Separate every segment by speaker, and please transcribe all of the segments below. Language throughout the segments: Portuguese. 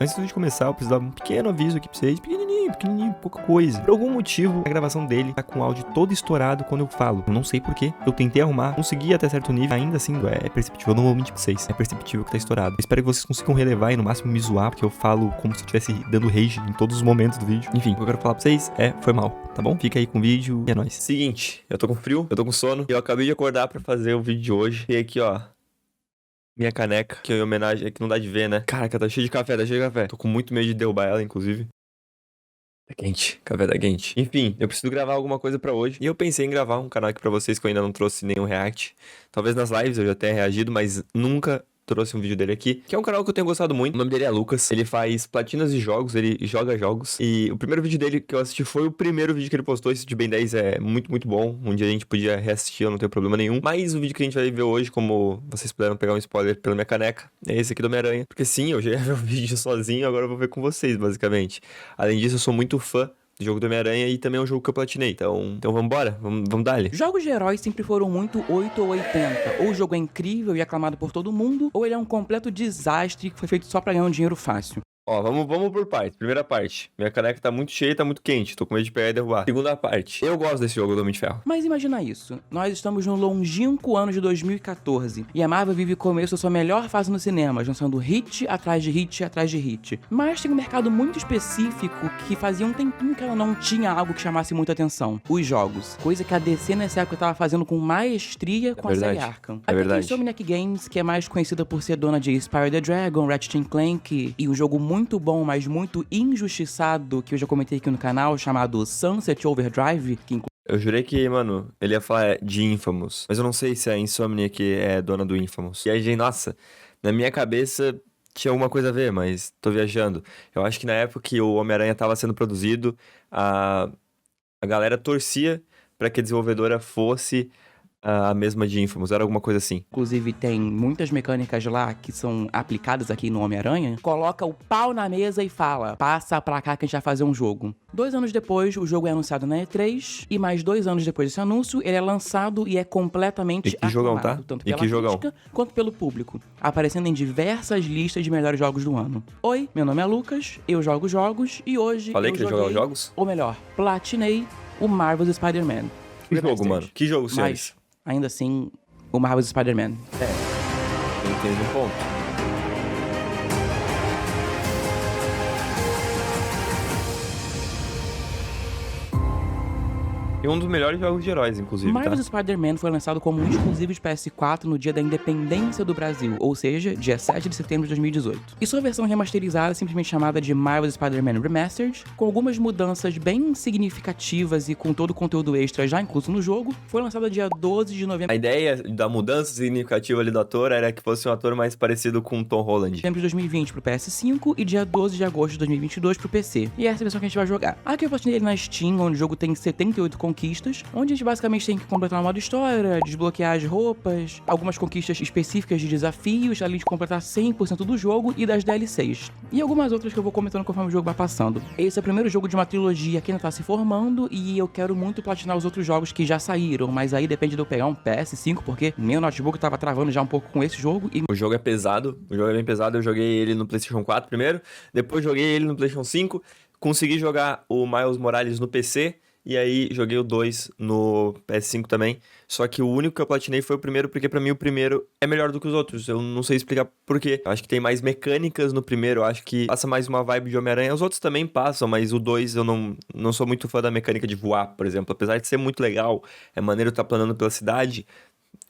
Speaker 1: Antes do vídeo começar, eu preciso dar um pequeno aviso aqui pra vocês. Pequenininho, pouca coisa. Por algum motivo, a gravação dele tá com o áudio todo estourado quando eu falo. Eu não sei porquê. Eu tentei arrumar, consegui até certo nível. Ainda assim, é perceptível. Eu não vou mentir pra vocês. É perceptível que tá estourado. Eu espero que vocês consigam relevar e no máximo me zoar, porque eu falo como se eu estivesse dando rage em todos os momentos do vídeo. Enfim, o que eu quero falar pra vocês foi mal, tá bom? Fica aí com o vídeo e é nóis. Seguinte, eu tô com frio, eu tô com sono. E eu acabei de acordar pra fazer o vídeo de hoje. E aqui, ó, minha caneca, que é em homenagem, é que não dá de ver, né? Caraca, tá cheio de café, tá cheio de café. Tô com muito medo de derrubar ela, inclusive. Tá quente, café tá quente. Enfim, eu preciso gravar alguma coisa pra hoje. E eu pensei em gravar um canal aqui pra vocês que eu ainda não trouxe nenhum react. Talvez nas lives eu já tenha reagido, mas nunca trouxe um vídeo dele aqui, que é um canal que eu tenho gostado muito. O nome dele é Lucas, ele faz platinas de jogos, ele joga jogos. E o primeiro vídeo dele que eu assisti foi o primeiro vídeo que ele postou. Esse de Ben 10 é muito, muito bom. Um dia a gente podia reassistir, eu não tenho problema nenhum. Mas o vídeo que a gente vai ver hoje, como vocês puderam pegar um spoiler pela minha caneca, é esse aqui do Homem-Aranha. Porque sim, eu já ia ver o vídeo sozinho, agora eu vou ver com vocês, basicamente. Além disso, eu sou muito fã do jogo do Homem-Aranha e também é um jogo que eu platinei. Então vambora, vamos dar-lhe.
Speaker 2: Jogos de heróis sempre foram muito 8 ou 80. Ou o jogo é incrível e aclamado por todo mundo, ou ele é um completo desastre que foi feito só pra ganhar um dinheiro fácil.
Speaker 1: Ó, vamos por partes. Primeira parte. Minha caneca tá muito cheia e tá muito quente. Tô com medo de pegar e derrubar. Segunda parte. Eu gosto desse jogo do Homem de Ferro.
Speaker 2: Mas imagina isso, nós estamos no longínquo ano de 2014, e a Marvel vive o começo da sua melhor fase no cinema, lançando hit atrás de hit atrás de hit. Mas tem um mercado muito específico que fazia um tempinho que ela não tinha algo que chamasse muita atenção. Os jogos. Coisa que a DC nessa época tava fazendo com maestria com a série Arkham.
Speaker 1: É verdade.
Speaker 2: Tem Insomniac Games, que é mais conhecida por ser dona de Spyro the Dragon, Ratchet & Clank, e um jogo muito bom, mas muito injustiçado, que eu já comentei aqui no canal, chamado Sunset Overdrive, que
Speaker 1: Eu jurei que, mano, ele ia falar de Infamous. Mas eu não sei se a Insomniac é dona do Infamous. E aí, gente, nossa, na minha cabeça tinha alguma coisa a ver, mas tô viajando. Eu acho que na época que o Homem-Aranha tava sendo produzido, a galera torcia pra que a desenvolvedora fosse a mesma de Infamous. Era alguma coisa assim.
Speaker 2: inclusive tem muitas mecânicas lá que são aplicadas aqui no Homem-Aranha, coloca o pau na mesa e fala, passa pra cá que a gente vai fazer um jogo. 2 anos depois, o jogo é anunciado na E3, e mais 2 anos depois desse anúncio, ele é lançado e é completamente
Speaker 1: E que jogão, tá?
Speaker 2: tanto
Speaker 1: E
Speaker 2: pela
Speaker 1: que jogão?
Speaker 2: crítica quanto pelo público, aparecendo em diversas listas de melhores jogos do ano. Oi, meu nome é Lucas, eu jogo jogos, e hoje
Speaker 1: Falei
Speaker 2: eu
Speaker 1: que ia jogar os
Speaker 2: joguei,
Speaker 1: jogos?
Speaker 2: ou melhor, platinei o Marvel's Spider-Man.
Speaker 1: Que jogo,
Speaker 2: Remastered.
Speaker 1: mano? Que jogo, senhores?
Speaker 2: Mas, ainda assim, o Marvel's Spider-Man.
Speaker 1: Eu entendo um ponto. E um dos melhores jogos de heróis, inclusive, tá?
Speaker 2: Marvel's Spider-Man foi lançado como um exclusivo de PS4 no dia da independência do Brasil, ou seja, dia 7 de setembro de 2018. E sua versão remasterizada, simplesmente chamada de Marvel's Spider-Man Remastered, com algumas mudanças bem significativas e com todo o conteúdo extra já incluso no jogo, foi lançada dia 12 de novembro
Speaker 1: A ideia da mudança significativa ali do ator era que fosse um ator mais parecido com o Tom Holland.
Speaker 2: de 2020 pro PS5 e dia 12 de agosto de 2022 pro PC. E essa é a versão que a gente vai jogar. Aqui eu postei ele na Steam, onde o jogo tem 78 conquistas, onde a gente basicamente tem que completar o modo história, desbloquear as roupas, algumas conquistas específicas de desafios, além de completar 100% do jogo e das DLCs. E algumas outras que eu vou comentando conforme o jogo vai passando. Esse é o primeiro jogo de uma trilogia que ainda tá se formando e eu quero muito platinar os outros jogos que já saíram, mas aí depende de eu pegar um PS5, porque meu notebook tava travando já um pouco com esse jogo e
Speaker 1: O jogo é pesado, o jogo é bem pesado. Eu joguei ele no PlayStation 4 primeiro, depois joguei ele no PlayStation 5, consegui jogar o Miles Morales no PC, e aí joguei o 2 no PS5 também. Só que o único que eu platinei foi o primeiro, porque pra mim o primeiro é melhor do que os outros. Eu não sei explicar por quê. Eu acho que tem mais mecânicas no primeiro, eu acho que passa mais uma vibe de Homem-Aranha. Os outros também passam, mas o 2 eu não sou muito fã da mecânica de voar, por exemplo. Apesar de ser muito legal, é maneiro estar planando pela cidade,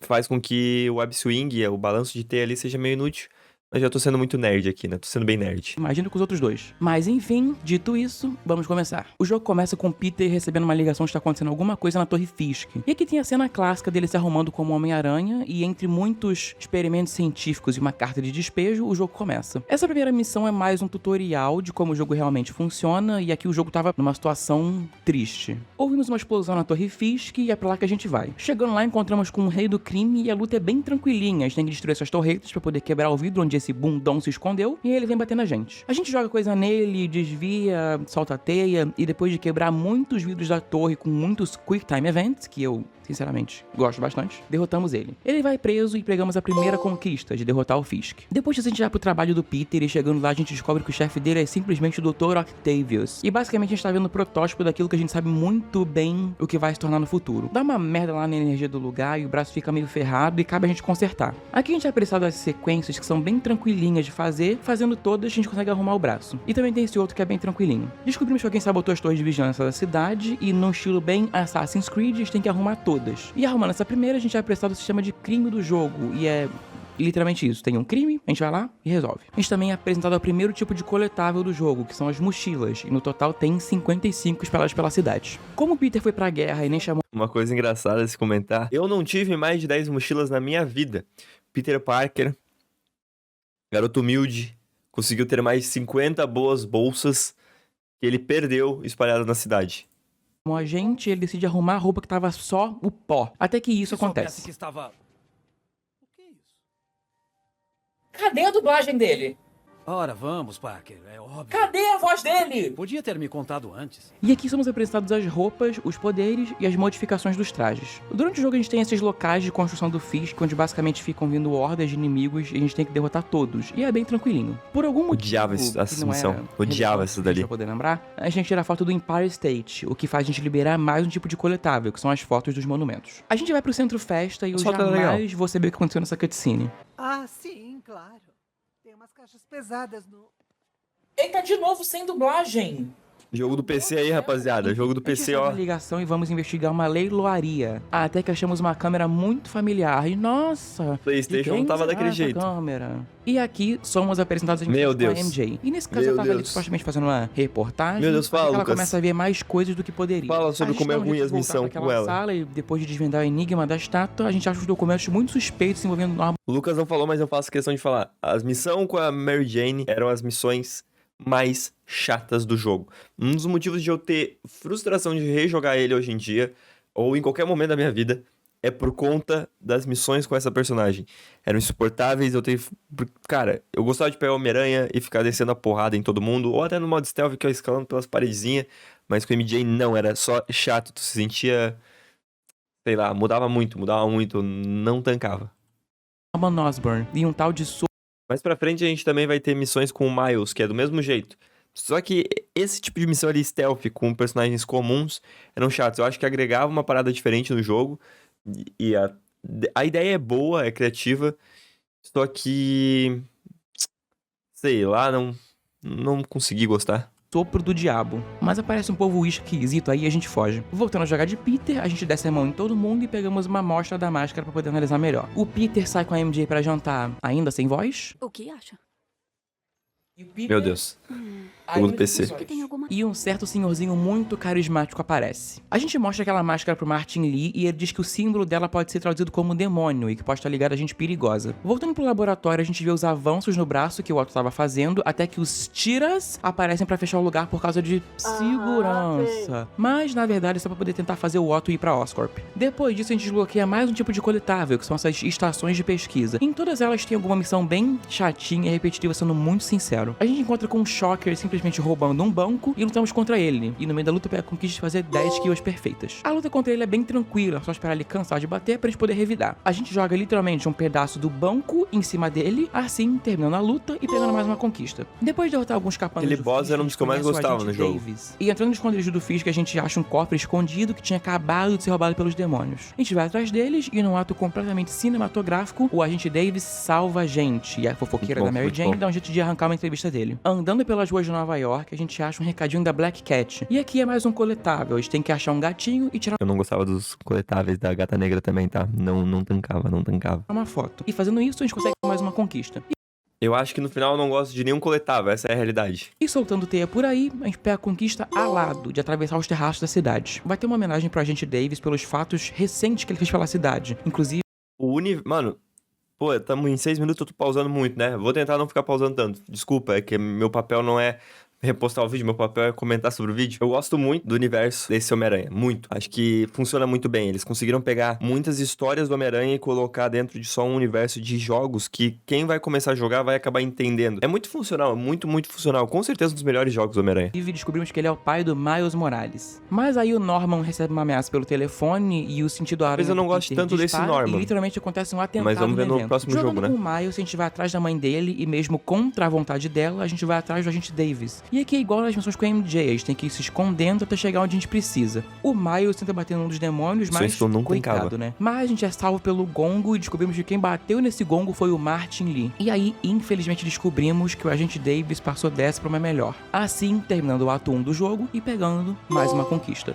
Speaker 1: faz com que o web swing, o balanço de T ali, seja meio inútil. Mas já tô sendo muito nerd aqui, né? Tô sendo bem nerd.
Speaker 2: imagino com os outros dois. Mas enfim, dito isso, vamos começar. O jogo começa com Peter recebendo uma ligação de que está acontecendo alguma coisa na Torre Fisk. E aqui tem a cena clássica dele se arrumando como Homem-Aranha, e entre muitos experimentos científicos e uma carta de despejo, o jogo começa. Essa primeira missão é mais um tutorial de como o jogo realmente funciona, e aqui o jogo tava numa situação triste. Ouvimos uma explosão na Torre Fisk e é pra lá que a gente vai. Chegando lá, encontramos com o rei do crime e a luta é bem tranquilinha. A gente tem que destruir essas torretas pra poder quebrar o vidro onde esse bundão se escondeu e ele vem bater na gente. A gente joga coisa nele, desvia, solta a teia e depois de quebrar muitos vidros da torre com muitos Quick Time Events, que eu sinceramente gosto bastante, derrotamos ele. Ele vai preso e pegamos a primeira conquista de derrotar o Fisk. Depois disso a gente vai pro trabalho do Peter e chegando lá a gente descobre que o chefe dele é simplesmente o Dr. Octavius. E basicamente a gente tá vendo o protótipo daquilo que a gente sabe muito bem o que vai se tornar no futuro. Dá uma merda lá na energia do lugar e o braço fica meio ferrado e cabe a gente consertar. Aqui a gente vai precisar das sequências que são bem tranquilinhas de fazer, fazendo todas a gente consegue arrumar o braço. E também tem esse outro que é bem tranquilinho. Descobrimos que alguém sabotou as torres de vigilância da cidade e num estilo bem Assassin's Creed a gente tem que arrumar todas. E arrumando essa primeira, a gente vai precisar do sistema de crime do jogo, e é literalmente isso. Tem um crime, a gente vai lá e resolve. A gente também é apresentado ao primeiro tipo de coletável do jogo, que são as mochilas, e no total tem 55 espalhadas pela cidade. Como o Peter foi pra guerra e nem chamou...
Speaker 1: Uma coisa engraçada de se comentar, eu não tive mais de 10 mochilas na minha vida. Peter Parker, garoto humilde, conseguiu ter mais 50 boas bolsas que ele perdeu espalhadas na cidade.
Speaker 2: a gente, ele decide arrumar a roupa que tava só o pó. Até que isso acontece.
Speaker 3: Que estava... O que é isso?
Speaker 2: Cadê a dublagem dele?
Speaker 3: Ora, vamos, Parker. É óbvio.
Speaker 2: Cadê a voz dele?
Speaker 3: Podia ter me contado antes.
Speaker 2: E aqui somos apresentados as roupas, os poderes e as modificações dos trajes. Durante o jogo a gente tem esses locais de construção do Fisk, onde basicamente ficam vindo hordas de inimigos e a gente tem que derrotar todos. E é bem tranquilinho. Por algum motivo...
Speaker 1: Odiava essa missão. Odiava essa dali.
Speaker 2: Pra eu poder lembrar, a gente tira a foto do Empire State, o que faz a gente liberar mais um tipo de coletável, que são as fotos dos monumentos. A gente vai pro Centro Festa e eu jamais vou saber o que aconteceu nessa cutscene.
Speaker 4: Ah, sim, claro. Tem umas caixas pesadas no...
Speaker 2: Eita, de novo sem dublagem!
Speaker 1: Jogo do PC aí, rapaziada. Jogo do PC, ó.
Speaker 2: Ligação e vamos investigar uma leiloaria. Até que achamos uma câmera muito familiar. E nossa,
Speaker 1: PlayStation não tava daquele jeito.
Speaker 2: Câmera. E aqui somos apresentados em
Speaker 1: Meu Deus.
Speaker 2: com a MJ. E nesse caso ela tava ali supostamente fazendo uma reportagem.
Speaker 1: Meu Deus, fala,
Speaker 2: ela
Speaker 1: Lucas.
Speaker 2: começa a ver mais coisas do que poderia.
Speaker 1: Fala sobre como é ruim as missões com ela.
Speaker 2: Sala, e depois de desvendar o enigma da estátua, a gente acha os documentos muito suspeitos envolvendo arma.
Speaker 1: O Lucas não falou, mas eu faço questão de falar. As missões com a Mary Jane eram as missões mais chatas do jogo. Um dos motivos de eu ter frustração de rejogar ele hoje em dia, ou em qualquer momento da minha vida, é por conta das missões com essa personagem. Eram insuportáveis, Cara, eu gostava de pegar o Homem-Aranha e ficar descendo a porrada em todo mundo, ou até no modo stealth que eu ia escalando pelas paredezinhas, mas com o MJ não, era só chato, tu se sentia... Sei lá, mudava muito, não tancava.
Speaker 2: Osborn e um tal de
Speaker 1: Mais pra frente a gente também vai ter missões com o Miles, que é do mesmo jeito. Só que esse tipo de missão ali, stealth, com personagens comuns, eram chatos. Eu acho que agregava uma parada diferente no jogo. E a ideia é boa, é criativa. Só que... Sei lá, não consegui gostar.
Speaker 2: Sopro do diabo. Mas aparece um povo esquisito aí e a gente foge. Voltando a jogar de Peter, a gente desce a mão em todo mundo e pegamos uma amostra da máscara pra poder analisar melhor. O Peter sai com a MJ pra jantar, ainda sem voz.
Speaker 5: O que acha?
Speaker 2: E o Peter...
Speaker 1: Meu Deus. Jogo do PC.
Speaker 5: Que tem alguma...
Speaker 2: E um certo senhorzinho muito carismático aparece. A gente mostra aquela máscara pro Martin Lee e ele diz que o símbolo dela pode ser traduzido como demônio e que pode estar ligado a gente perigosa. Voltando pro laboratório, a gente vê os avanços no braço que o Otto estava fazendo, até que os tiras aparecem pra fechar o lugar por causa de segurança. Mas, na verdade, é só pra poder tentar fazer o Otto ir pra Oscorp. Depois disso, a gente desbloqueia mais um tipo de coletável, que são essas estações de pesquisa. Em todas elas tem alguma missão bem chatinha e repetitiva, sendo muito sincero. A gente encontra com um Shocker simplesmente roubando um banco e lutamos contra ele. E no meio da luta pega a conquista de fazer 10 kills perfeitas. A luta contra ele é bem tranquila, só esperar ele cansar de bater pra gente poder revidar. A gente joga literalmente um pedaço do banco em cima dele, assim, terminando a luta e pegando mais uma conquista. Depois de derrotar alguns capangas
Speaker 1: Aquele boss era um dos que eu mais gostava no jogo.
Speaker 2: E entrando no esconderijo do Fisk, a gente acha um cofre escondido que tinha acabado de ser roubado pelos demônios. A gente vai atrás deles e num ato completamente cinematográfico, o agente Davis salva a gente. E a fofoqueira da Mary Jane dá um jeito de arrancar uma entrevista dele. Andando pelas ruas de Nova York, a gente acha um recadinho da Black Cat. E aqui é mais um coletável. A gente tem que achar um gatinho e tirar
Speaker 1: Eu não gostava dos coletáveis da Gata Negra também, tá? Não tancava.
Speaker 2: uma foto. E fazendo isso, a gente consegue mais uma conquista.
Speaker 1: Eu acho que no final eu não gosto de nenhum coletável, essa é a realidade.
Speaker 2: E soltando teia por aí, a gente pega a conquista alado de atravessar os terraços da cidade. Vai ter uma homenagem pro agente Davis pelos fatos recentes que ele fez pela cidade. Inclusive...
Speaker 1: Mano, pô, estamos em 6 minutos, eu tô pausando muito, né? Vou tentar não ficar pausando tanto. Desculpa, é que meu papel não é repostar o vídeo, meu papel é comentar sobre o vídeo. Eu gosto muito do universo desse Homem-Aranha, muito. Acho que funciona muito bem. Eles conseguiram pegar muitas histórias do Homem-Aranha e colocar dentro de só um universo de jogos que quem vai começar a jogar vai acabar entendendo. É muito funcional, muito funcional. Com certeza um dos melhores jogos do Homem-Aranha.
Speaker 2: E descobrimos que ele é o pai do Miles Morales. Mas aí o Norman recebe uma ameaça pelo telefone e o sentido aranha
Speaker 1: Mas eu não gosto tanto desse Norman.
Speaker 2: E literalmente acontece um atentado.
Speaker 1: Mas vamos ver no
Speaker 2: evento.
Speaker 1: próximo
Speaker 2: Jogando
Speaker 1: jogo, né?
Speaker 2: com o Miles, a gente vai atrás da mãe dele e mesmo contra a vontade dela, a gente vai atrás do agente Davis. E aqui é igual nas missões com a MJ, a gente tem que ir se escondendo até chegar onde a gente precisa. O Miles tenta bater num dos demônios, mas coitado, né? Mas a gente é salvo pelo gongo e descobrimos que quem bateu nesse gongo foi o Martin Lee. E aí, infelizmente, descobrimos que o agente Davis passou dessa pra uma melhor. Assim, terminando o ato 1 do jogo e pegando mais uma conquista.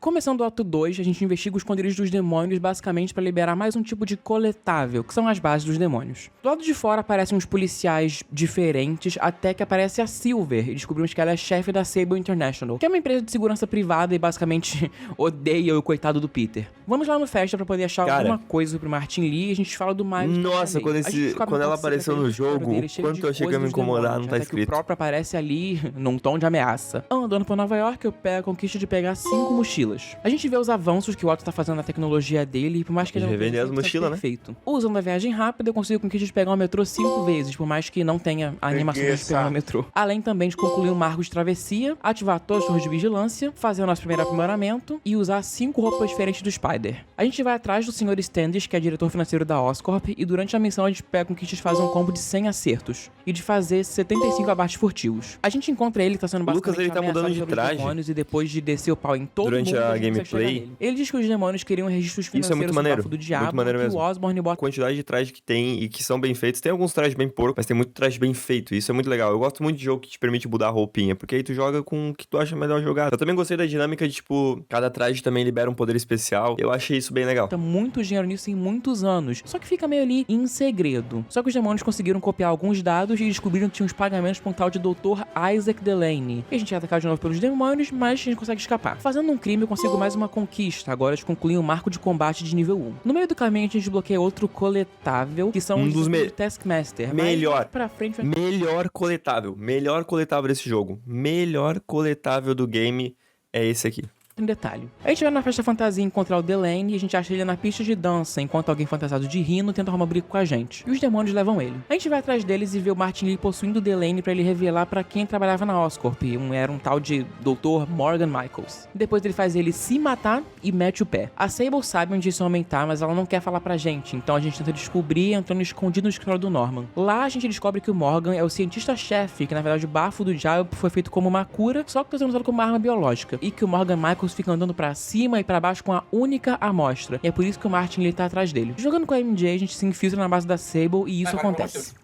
Speaker 2: Começando o ato 2, a gente investiga os esconderijos dos demônios basicamente para liberar mais um tipo de coletável, que são as bases dos demônios. Do lado de fora aparecem uns policiais diferentes, até que aparece a Silver, e descobrimos que ela é chefe da Sable International, que é uma empresa de segurança privada e basicamente odeia o coitado do Peter. Vamos lá no festa para poder achar alguma coisa sobre o Martin Lee e a gente fala do Miles.
Speaker 1: Nossa, quando ela apareceu no jogo, quanto eu achei que ia me incomodar, não tá escrito.
Speaker 2: Que o próprio aparece ali num tom de ameaça. Andando por Nova York, eu pego a conquista de pegar 5 mochilas. A gente vê os avanços que o Otto tá fazendo na tecnologia dele, e por mais que ele não tenha
Speaker 1: as mochilas,
Speaker 2: perfeito. Usando a viagem rápida, eu consigo a conquista de pegar o metrô 5 vezes, por mais que não tenha a animação de pegar o metrô. Além também de concluir um marco de travessia, ativar todas as torres de vigilância, fazer o nosso primeiro aprimoramento e usar 5 roupas diferentes do Spider. A gente vai atrás do Sr. Standish, que é diretor financeiro da Oscorp, e durante a missão a gente pega conquistas de fazer um combo de 100 acertos e de fazer 75 abates furtivos. A gente encontra ele que tá sendo basicamente
Speaker 1: Lucas, ele tá mudando de traje
Speaker 2: demônios, e depois de descer o pau em todo
Speaker 1: durante
Speaker 2: mundo,
Speaker 1: a gameplay.
Speaker 2: Ele diz que os demônios queriam registros
Speaker 1: Isso
Speaker 2: financeiros
Speaker 1: é muito maneiro,
Speaker 2: do diabo,
Speaker 1: muito maneiro mesmo.
Speaker 2: que o Osborn bota...
Speaker 1: A quantidade de trajes que tem e que são bem feitos. Tem alguns trajes bem porcos, mas tem muito traje bem feito. Isso é muito legal. Eu gosto muito de jogo que te permite mudar a roupinha, porque aí tu joga com o que tu acha melhor jogar. Eu também gostei da dinâmica de, tipo, cada traje também libera um poder especial. Eu achei isso bem legal.
Speaker 2: Tá muito dinheiro nisso em muitos anos. Só que fica meio ali em segredo. Só que os demônios conseguiram copiar alguns dados e descobriram que tinha uns pagamentos pra um tal de Dr. Isaac Delaney. E a gente é atacado de novo pelos demônios, mas a gente consegue escapar. Fazendo um crime, eu consigo mais uma conquista. Agora de concluir um marco de combate de nível 1. No meio do caminho, a gente desbloqueia outro coletável, que são os do Taskmaster.
Speaker 1: Melhor.
Speaker 2: Pra frente,
Speaker 1: melhor coletável desse jogo. Melhor coletável do game é esse aqui.
Speaker 2: Um detalhe. A gente vai na festa fantasia encontrar o Delaney e a gente acha ele na pista de dança, enquanto alguém fantasiado de Rhino tenta arrumar briga com a gente. E os demônios levam ele. A gente vai atrás deles e vê o Martin Lee possuindo o Delaney pra ele revelar pra quem trabalhava na Oscorp. Era um tal de Dr. Morgan Michaels. Depois ele faz ele se matar e mete o pé. A Sable sabe onde esse homem tá, mas ela não quer falar pra gente, então a gente tenta descobrir entrando escondido no escritório do Norman. Lá a gente descobre que o Morgan é o cientista-chefe, que na verdade o bafo do diabo foi feito como uma cura, só que tá sendo usado como uma arma biológica. E que o Morgan Michaels fica andando pra cima e pra baixo com a única amostra. E é por isso que o Martin Lee tá atrás dele. Jogando com a MJ, a gente se infiltra na base da Sable e isso acontece.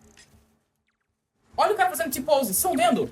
Speaker 5: Olha o cara fazendo T-pose, estão vendo?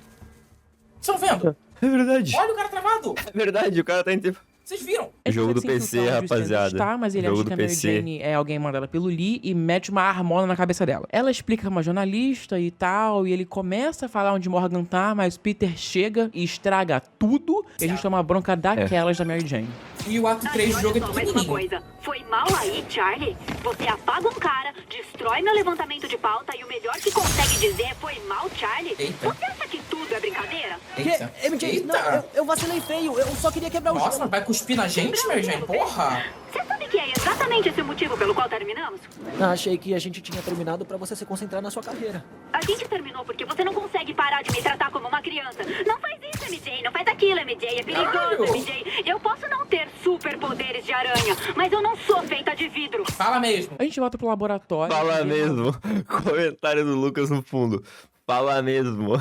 Speaker 5: Estão vendo?
Speaker 1: É verdade.
Speaker 5: Olha o cara travado.
Speaker 1: É verdade, o cara tá em tempo.
Speaker 5: Vocês viram?
Speaker 1: Jogo do PC, rapaziada.
Speaker 2: Tá, mas ele acha que a Mary Jane é alguém mandada pelo Lee e mete uma armona na cabeça dela. Ela explica que é uma jornalista e tal, e ele começa a falar onde Morgan tá, mas Peter chega e estraga tudo, e a gente toma uma bronca daquelas da Mary Jane.
Speaker 5: E o ato 3 do jogo é
Speaker 6: só mais uma
Speaker 5: pequenininho.
Speaker 6: coisa. Foi mal aí, Charlie? Você apaga um cara, destrói meu levantamento de pauta e o melhor que consegue dizer foi mal, Charlie?
Speaker 5: Eita.
Speaker 6: Você acha que tudo é brincadeira?
Speaker 5: Eita.
Speaker 7: MJ,
Speaker 5: Eita.
Speaker 7: não, eu vacilei feio. Eu só queria quebrar o
Speaker 5: Nossa,
Speaker 7: gelo.
Speaker 5: mas vai cuspir na gente, Mary Jane? Porra!
Speaker 6: Você sabe que é exatamente esse o motivo pelo qual terminamos?
Speaker 7: Achei que a gente tinha terminado pra você se concentrar na sua carreira.
Speaker 6: A gente terminou porque você não consegue parar de me tratar como uma criança. Não faz isso, MJ. Não faz aquilo, MJ. É perigoso,
Speaker 5: Caralho.
Speaker 6: MJ. Eu posso não ter superpoderes de aranha, mas eu não sou feita de vidro.
Speaker 5: Fala mesmo.
Speaker 2: A gente volta pro laboratório.
Speaker 1: Fala mesmo. Comentário do Lucas no fundo. Fala mesmo.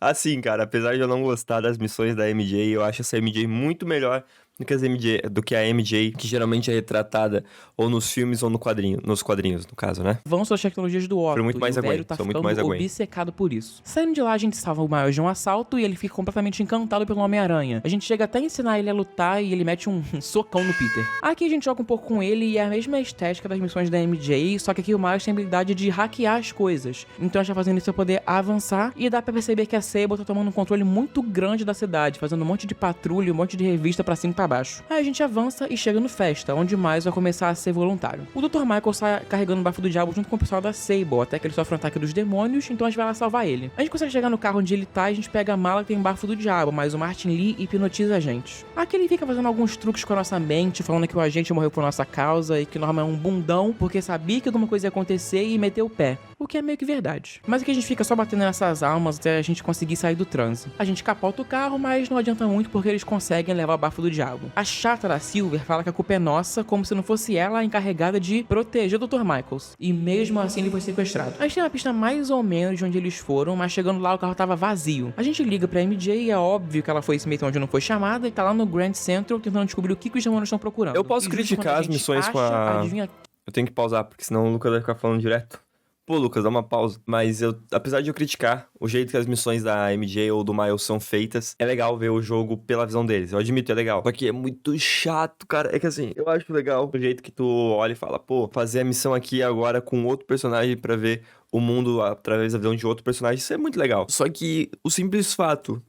Speaker 1: Assim, cara, apesar de eu não gostar das missões da MJ, eu acho essa MJ muito melhor do que a MJ, que geralmente é retratada ou nos filmes ou nos quadrinhos, no caso, né?
Speaker 2: Vão suas tecnologias do Otto.
Speaker 1: São muito mais
Speaker 2: e o velho
Speaker 1: aguento,
Speaker 2: tá
Speaker 1: são muito
Speaker 2: ficando
Speaker 1: mais aguento.
Speaker 2: obcecado por isso. Saindo de lá, a gente salva o Miles de um assalto e ele fica completamente encantado pelo Homem-Aranha. A gente chega até a ensinar ele a lutar e ele mete um socão no Peter. Aqui a gente joga um pouco com ele e é a mesma estética das missões da MJ, só que aqui o Miles tem a habilidade de hackear as coisas. Então a gente tá fazendo isso pra poder avançar e dá pra perceber que a Sable tá tomando um controle muito grande da cidade, fazendo um monte de patrulha, um monte de revista pra cima e pra baixo. Aí a gente avança e chega no Festa, onde o Miles vai começar a ser voluntário. O Dr. Michael sai carregando o bafo do diabo junto com o pessoal da Sable, até que ele sofre um ataque dos demônios, então a gente vai lá salvar ele. A gente consegue chegar no carro onde ele tá e a gente pega a mala que tem o bafo do diabo, mas o Martin Lee hipnotiza a gente. Aqui ele fica fazendo alguns truques com a nossa mente, falando que o agente morreu por nossa causa e que Norman é um bundão porque sabia que alguma coisa ia acontecer e meteu o pé. O que é meio que verdade. Mas aqui a gente fica só batendo nessas almas até a gente conseguir sair do transe. A gente capota o carro, mas não adianta muito porque eles conseguem levar o bafo do diabo. A chata da Silver fala que a culpa é nossa, como se não fosse ela a encarregada de proteger o Dr. Michaels. E mesmo assim ele foi sequestrado. A gente tem uma pista mais ou menos de onde eles foram, mas chegando lá o carro tava vazio. A gente liga pra MJ e é óbvio que ela foi se meter onde não foi chamada e tá lá no Grand Central tentando descobrir o que os demônios estão procurando.
Speaker 1: Eu posso criticar as missões com a...
Speaker 2: Adivinha...
Speaker 1: Eu tenho que pausar, porque senão o Lucas vai ficar falando direto. Pô, Lucas, dá uma pausa. Mas apesar de eu criticar o jeito que as missões da MJ ou do Miles são feitas, é legal ver o jogo pela visão deles. Eu admito, é legal. Só que é muito chato, cara. É que assim, eu acho legal o jeito que tu olha e fala, pô, fazer a missão aqui agora com outro personagem pra ver o mundo através da visão de outro personagem, isso é muito legal. Só que o simples fato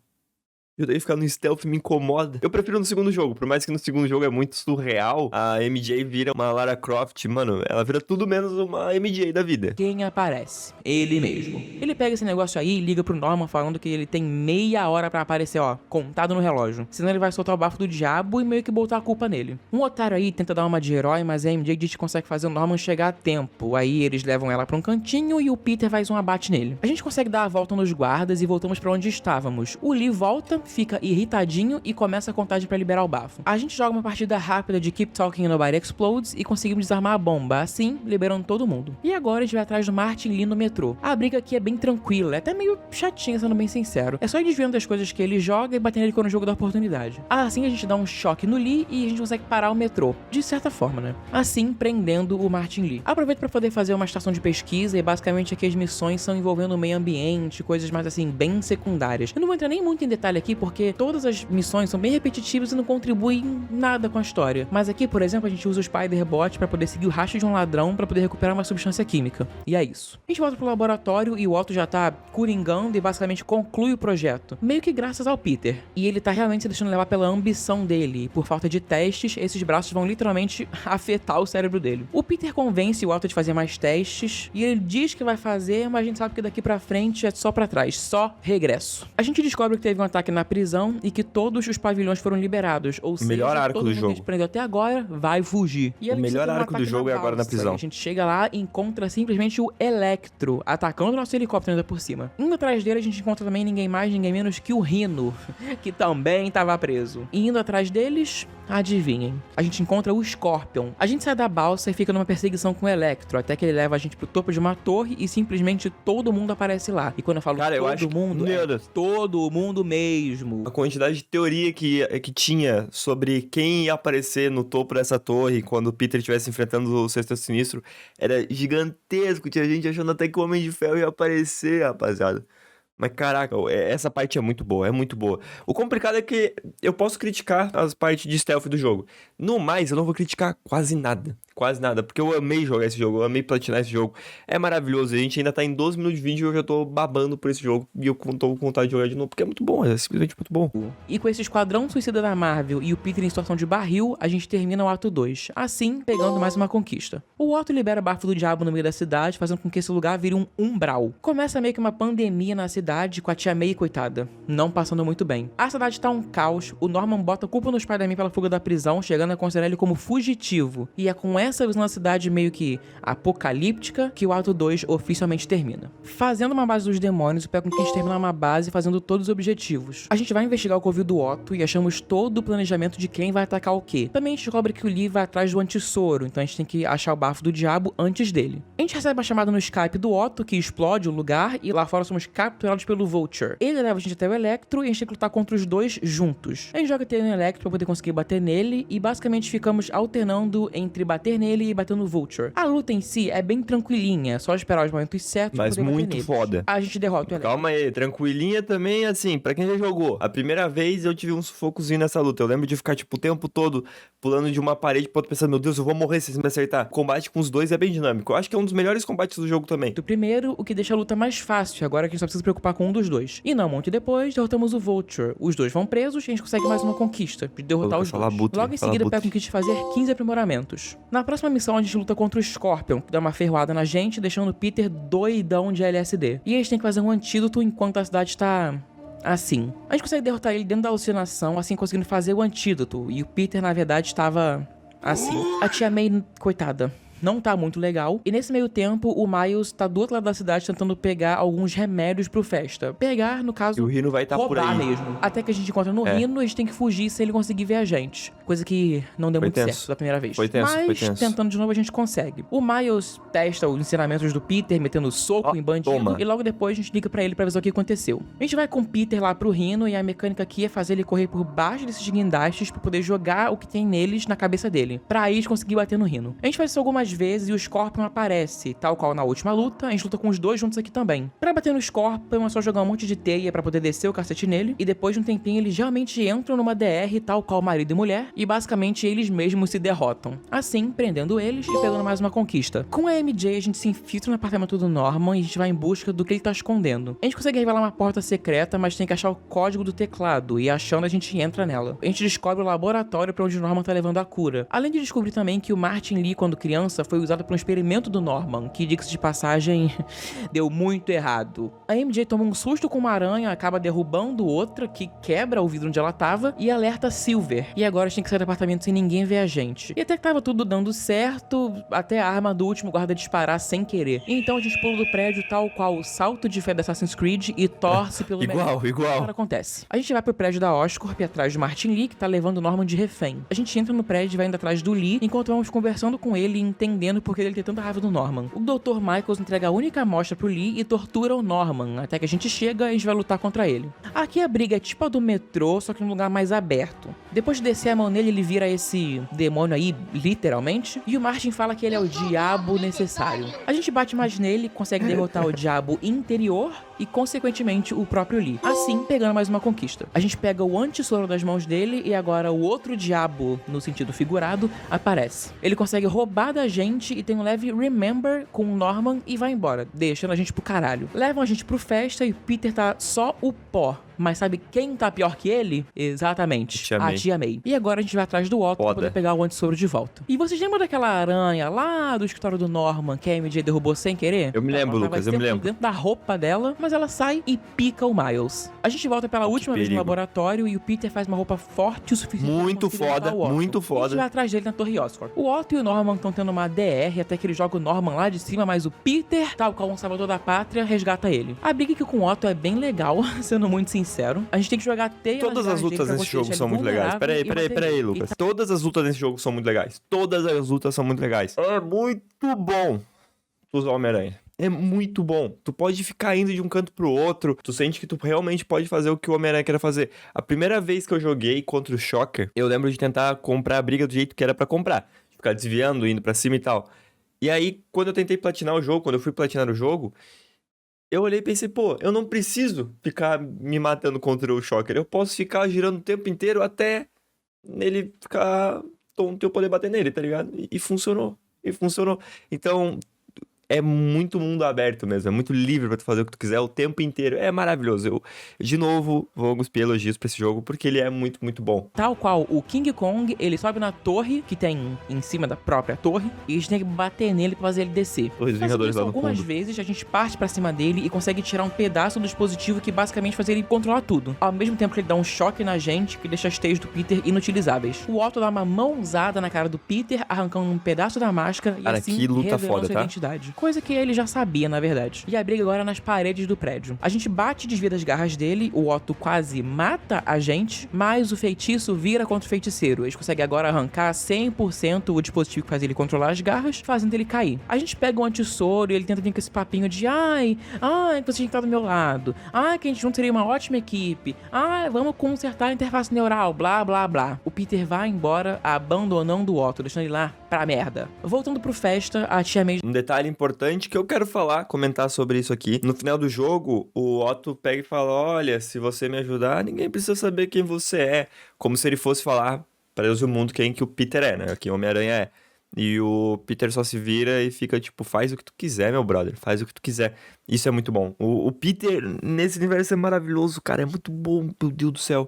Speaker 1: eu daí ficar no stealth me incomoda. Eu prefiro no segundo jogo, por mais que no segundo jogo é muito surreal, a MJ vira uma Lara Croft, mano, ela vira tudo menos uma MJ da vida.
Speaker 2: Quem aparece? Ele mesmo. Ele pega esse negócio aí e liga pro Norman falando que ele tem meia hora pra aparecer, ó, contado no relógio. Senão ele vai soltar o bafo do diabo e meio que botar a culpa nele. Um otário aí tenta dar uma de herói, mas a MJ diz que consegue fazer o Norman chegar a tempo. Aí eles levam ela pra um cantinho e o Peter faz um abate nele. A gente consegue dar a volta nos guardas e voltamos pra onde estávamos. O Lee volta, fica irritadinho e começa a contagem pra liberar o bafo. A gente joga uma partida rápida de Keep Talking and Nobody Explodes e conseguimos desarmar a bomba, assim, liberando todo mundo. E agora a gente vai atrás do Martin Lee no metrô. A briga aqui é bem tranquila, é até meio chatinha, sendo bem sincero. É só ir desviando das coisas que ele joga e batendo ele quando o jogo dá oportunidade. Assim a gente dá um choque no Lee e a gente consegue parar o metrô. De certa forma, né? Assim, prendendo o Martin Lee. Aproveito pra poder fazer uma estação de pesquisa e basicamente aqui as missões são envolvendo o meio ambiente, coisas mais assim, bem secundárias. Eu não vou entrar nem muito em detalhe aqui porque todas as missões são bem repetitivas e não contribuem nada com a história. Mas aqui, por exemplo, a gente usa o Spider-Bot pra poder seguir o rastro de um ladrão pra poder recuperar uma substância química. E é isso. A gente volta pro laboratório e o Otto já tá coringando e basicamente conclui o projeto. Meio que graças ao Peter. E ele tá realmente se deixando levar pela ambição dele. E por falta de testes, esses braços vão literalmente afetar o cérebro dele. O Peter convence o Otto de fazer mais testes e ele diz que vai fazer, mas a gente sabe que daqui pra frente é só pra trás, só regresso. A gente descobre que teve um ataque na prisão e que todos os pavilhões foram liberados, ou seja,
Speaker 1: melhor arco
Speaker 2: todo
Speaker 1: do
Speaker 2: mundo
Speaker 1: jogo.
Speaker 2: que a gente prendeu até agora vai fugir. E
Speaker 1: O melhor arco do jogo é agora na prisão.
Speaker 2: A gente chega lá e encontra simplesmente o Electro atacando o nosso helicóptero ainda por cima. Indo atrás dele a gente encontra também ninguém mais, ninguém menos que o Rhino, que também estava preso. E indo atrás deles, adivinhem, a gente encontra o Scorpion. A gente sai da balsa e fica numa perseguição com o Electro, até que ele leva a gente pro topo de uma torre e simplesmente todo mundo aparece lá. E quando eu falo
Speaker 1: Cara, eu acho
Speaker 2: todo mundo,
Speaker 1: meu Deus.
Speaker 2: todo mundo mesmo.
Speaker 1: A quantidade de teoria que tinha sobre quem ia aparecer no topo dessa torre quando o Peter estivesse enfrentando o Sexteto Sinistro era gigantesco. Tinha gente achando até que o Homem de Ferro ia aparecer, rapaziada. Mas caraca, essa parte é muito boa, é muito boa. O complicado é que eu posso criticar as partes de stealth do jogo. No mais, eu não vou criticar quase nada. Quase nada, porque eu amei jogar esse jogo, eu amei platinar esse jogo. É maravilhoso, a gente ainda tá em 12 minutos de vídeo e eu já tô babando por esse jogo. E eu tô com vontade de jogar de novo, porque é muito bom, é simplesmente muito bom.
Speaker 2: E com esse esquadrão suicida da Marvel e o Peter em situação de barril, a gente termina o ato 2. Assim, pegando mais uma conquista. O Otto libera o bafo do diabo no meio da cidade, fazendo com que esse lugar vire um umbral. Começa meio que uma pandemia na cidade, com a tia May, coitada, não passando muito bem. A cidade tá um caos, o Norman bota a culpa no Spider-Man pela fuga da prisão, chegando a considerar ele como fugitivo. E é com essa visão da cidade meio que apocalíptica que o ato 2 oficialmente termina. Fazendo uma base dos demônios, pega com que a gente terminar uma base fazendo todos os objetivos. A gente vai investigar o covil do Otto e achamos todo o planejamento de quem vai atacar o quê. Também a gente descobre que o Lee vai atrás do antissoro, então a gente tem que achar o bafo do diabo antes dele. A gente recebe uma chamada no Skype do Otto, que explode o lugar, e lá fora somos capturados pelo Vulture. Ele leva a gente até o Electro e a gente tem que lutar contra os dois juntos. A gente joga no Electro pra poder conseguir bater nele e basicamente ficamos alternando entre bater bater nele e bater no Vulture. A luta em si é bem tranquilinha, só esperar os momentos certos pra
Speaker 1: Mas
Speaker 2: poder bater
Speaker 1: muito
Speaker 2: neles.
Speaker 1: foda.
Speaker 2: A gente derrota o Elec.
Speaker 1: Calma aí, tranquilinha também, assim, pra quem já jogou. A primeira vez eu tive um sufocozinho nessa luta. Eu lembro de ficar, tipo, o tempo todo pulando de uma parede pra outra, pensando, meu Deus, eu vou morrer se eles me acertar. O combate com os dois é bem dinâmico. Eu acho que é um dos melhores combates do jogo também.
Speaker 2: Do primeiro, o que deixa a luta mais fácil, agora que a gente só precisa se preocupar com um dos dois. E não muito depois, derrotamos o Vulture. Os dois vão presos e a gente consegue mais uma conquista, de derrotar os dois. Logo em seguida, pega a conquista de fazer 15 aprimoramentos. Na próxima missão, a gente luta contra o Scorpion, que dá uma ferroada na gente, deixando o Peter doidão de LSD. E a gente tem que fazer um antídoto enquanto a cidade tá... assim. A gente consegue derrotar ele dentro da alucinação, assim conseguindo fazer o antídoto. E o Peter, na verdade, estava assim. A tia May, coitada, não tá muito legal. E nesse meio tempo, o Miles tá do outro lado da cidade tentando pegar alguns remédios pro Festa. Pegar, no caso,
Speaker 1: E o Rhino vai estar por
Speaker 2: roubar
Speaker 1: aí.
Speaker 2: mesmo. Até que a gente encontra no Rhino, a gente tem que fugir se ele conseguir ver a gente. Coisa que não deu muito certo da primeira vez.
Speaker 1: Foi tenso,
Speaker 2: Mas,
Speaker 1: foi tenso.
Speaker 2: tentando de novo, a gente consegue. O Miles testa os ensinamentos do Peter, metendo soco em bandido.
Speaker 1: toma.
Speaker 2: E logo depois a gente liga pra ele pra avisar o que aconteceu. A gente vai com o Peter lá pro Rhino e a mecânica aqui é fazer ele correr por baixo desses guindastes pra poder jogar o que tem neles na cabeça dele. Pra aí a gente conseguir bater no Rhino. A gente faz isso algumas vezes e o Scorpion aparece, tal qual na última luta, a gente luta com os dois juntos aqui também. Pra bater no Scorpion é só jogar um monte de teia pra poder descer o cacete nele, e depois de um tempinho eles realmente entram numa DR, tal qual marido e mulher, e basicamente eles mesmos se derrotam. Assim, prendendo eles e pegando mais uma conquista. Com a MJ a gente se infiltra no apartamento do Norman e a gente vai em busca do que ele tá escondendo. A gente consegue revelar uma porta secreta, mas tem que achar o código do teclado, e achando a gente entra nela. A gente descobre o laboratório pra onde o Norman tá levando a cura. Além de descobrir também que o Martin Lee, quando criança, foi usado para um experimento do Norman, que, diga-se de passagem, deu muito errado. A MJ toma um susto com uma aranha, acaba derrubando outra, que quebra o vidro onde ela tava, e alerta Silver. E agora a gente tem que sair do apartamento sem ninguém ver a gente. E até que tava tudo dando certo, até a arma do último guarda disparar sem querer. Então a gente pula do prédio tal qual o salto de fé da Assassin's Creed e torce pelo melhor.
Speaker 1: Igual.
Speaker 2: Agora acontece. A gente vai pro prédio da Oscorp atrás de Martin Lee, que tá levando o Norman de refém. A gente entra no prédio e vai indo atrás do Lee, enquanto vamos conversando com ele e entendendo por que ele tem tanta raiva do Norman. O Dr. Michaels entrega a única amostra pro Lee e tortura o Norman, até que a gente chega e a gente vai lutar contra ele. Aqui a briga é tipo a do metrô, só que num lugar mais aberto. Depois de descer a mão nele, ele vira esse demônio aí, literalmente, e o Martin fala que ele é o diabo necessário. A gente bate mais nele, consegue derrotar o diabo interior e, consequentemente, o próprio Lee. Assim, pegando mais uma conquista. A gente pega o antissoro das mãos dele e agora o outro diabo, no sentido figurado, aparece. Ele consegue roubar da gente e tem um leve remember com o Norman e vai embora, deixando a gente pro caralho. Levam a gente pro Festa e o Peter tá só o pó. Mas sabe quem tá pior que ele? Exatamente, a tia May. E agora a gente vai atrás do Otto pra poder pegar o antissoro de volta. E vocês lembram daquela aranha lá do escritório do Norman que a MJ derrubou sem querer?
Speaker 1: Eu me lembro, Lucas, eu me lembro.
Speaker 2: Dentro da roupa dela, mas ela sai e pica o Miles. A gente volta pela última vez no laboratório e o Peter faz uma roupa forte o suficiente
Speaker 1: muito
Speaker 2: pra conseguir derrotar o Otto.
Speaker 1: muito
Speaker 2: A
Speaker 1: foda.
Speaker 2: gente vai atrás dele na Torre Oscorp. O Otto e o Norman estão tendo uma DR até que ele joga o Norman lá de cima, mas o Peter, tal qual um salvador da pátria, resgata ele. A briga aqui com o Otto é bem legal, sendo muito sincero. A gente tem que jogar teia.
Speaker 1: Todas as lutas nesse jogo são muito legais. Peraí, Lucas. Todas as lutas nesse jogo são muito legais. Todas as lutas são muito legais. É muito bom tu usar o Homem-Aranha. É muito bom. Tu pode ficar indo de um canto pro outro. Tu sente que tu realmente pode fazer o que o Homem-Aranha quer fazer. A primeira vez que eu joguei contra o Shocker, eu lembro de tentar comprar a briga do jeito que era pra comprar. Ficar desviando, indo pra cima e tal. E aí, quando eu tentei platinar o jogo, quando eu fui platinar o jogo, eu olhei e pensei, pô, eu não preciso ficar me matando contra o Shocker. Eu posso ficar girando o tempo inteiro até ele ficar tonto e eu poder bater nele, tá ligado? E funcionou. Então, é muito mundo aberto mesmo. É muito livre pra tu fazer o que tu quiser o tempo inteiro. É maravilhoso. Eu de novo, vou cuspir elogios pra esse jogo, porque ele é muito, muito bom.
Speaker 2: Tal qual o King Kong, ele sobe na torre, que tem em cima da própria torre, e a gente tem que bater nele pra fazer ele descer.
Speaker 1: Os Vingadores lá no
Speaker 2: algumas
Speaker 1: fundo.
Speaker 2: vezes a gente parte pra cima dele e consegue tirar um pedaço do dispositivo que basicamente faz ele controlar tudo. Ao mesmo tempo que ele dá um choque na gente, que deixa as teias do Peter inutilizáveis. O Otto dá uma mãozada na cara do Peter, arrancando um pedaço da máscara e assim
Speaker 1: que luta
Speaker 2: revelando
Speaker 1: foda,
Speaker 2: sua
Speaker 1: tá?
Speaker 2: identidade. Coisa que ele já sabia, na verdade. E a briga agora é nas paredes do prédio. A gente bate e desvia das garras dele, o Otto quase mata a gente, mas o feitiço vira contra o feiticeiro. Eles conseguem agora arrancar 100% o dispositivo que faz ele controlar as garras, fazendo ele cair. A gente pega o antissoro e ele tenta vir com esse papinho de ai, que você tinha que estar do meu lado. Ai, que a gente junto seria uma ótima equipe. Ai, vamos consertar a interface neural, blá, blá, blá. O Peter vai embora, abandonando o Otto, deixando ele lá pra merda. Voltando pro festa, a tia May...
Speaker 1: Um detalhe importante que eu quero comentar sobre isso aqui. No final do jogo, o Otto pega e fala, olha, se você me ajudar, ninguém precisa saber quem você é. Como se ele fosse falar pra Deus e o mundo quem que o Peter é, né? Quem o Homem-Aranha é. E o Peter só se vira e fica tipo, faz o que tu quiser, meu brother, faz o que tu quiser. Isso é muito bom. O Peter nesse universo é maravilhoso, cara, é muito bom, meu Deus do céu.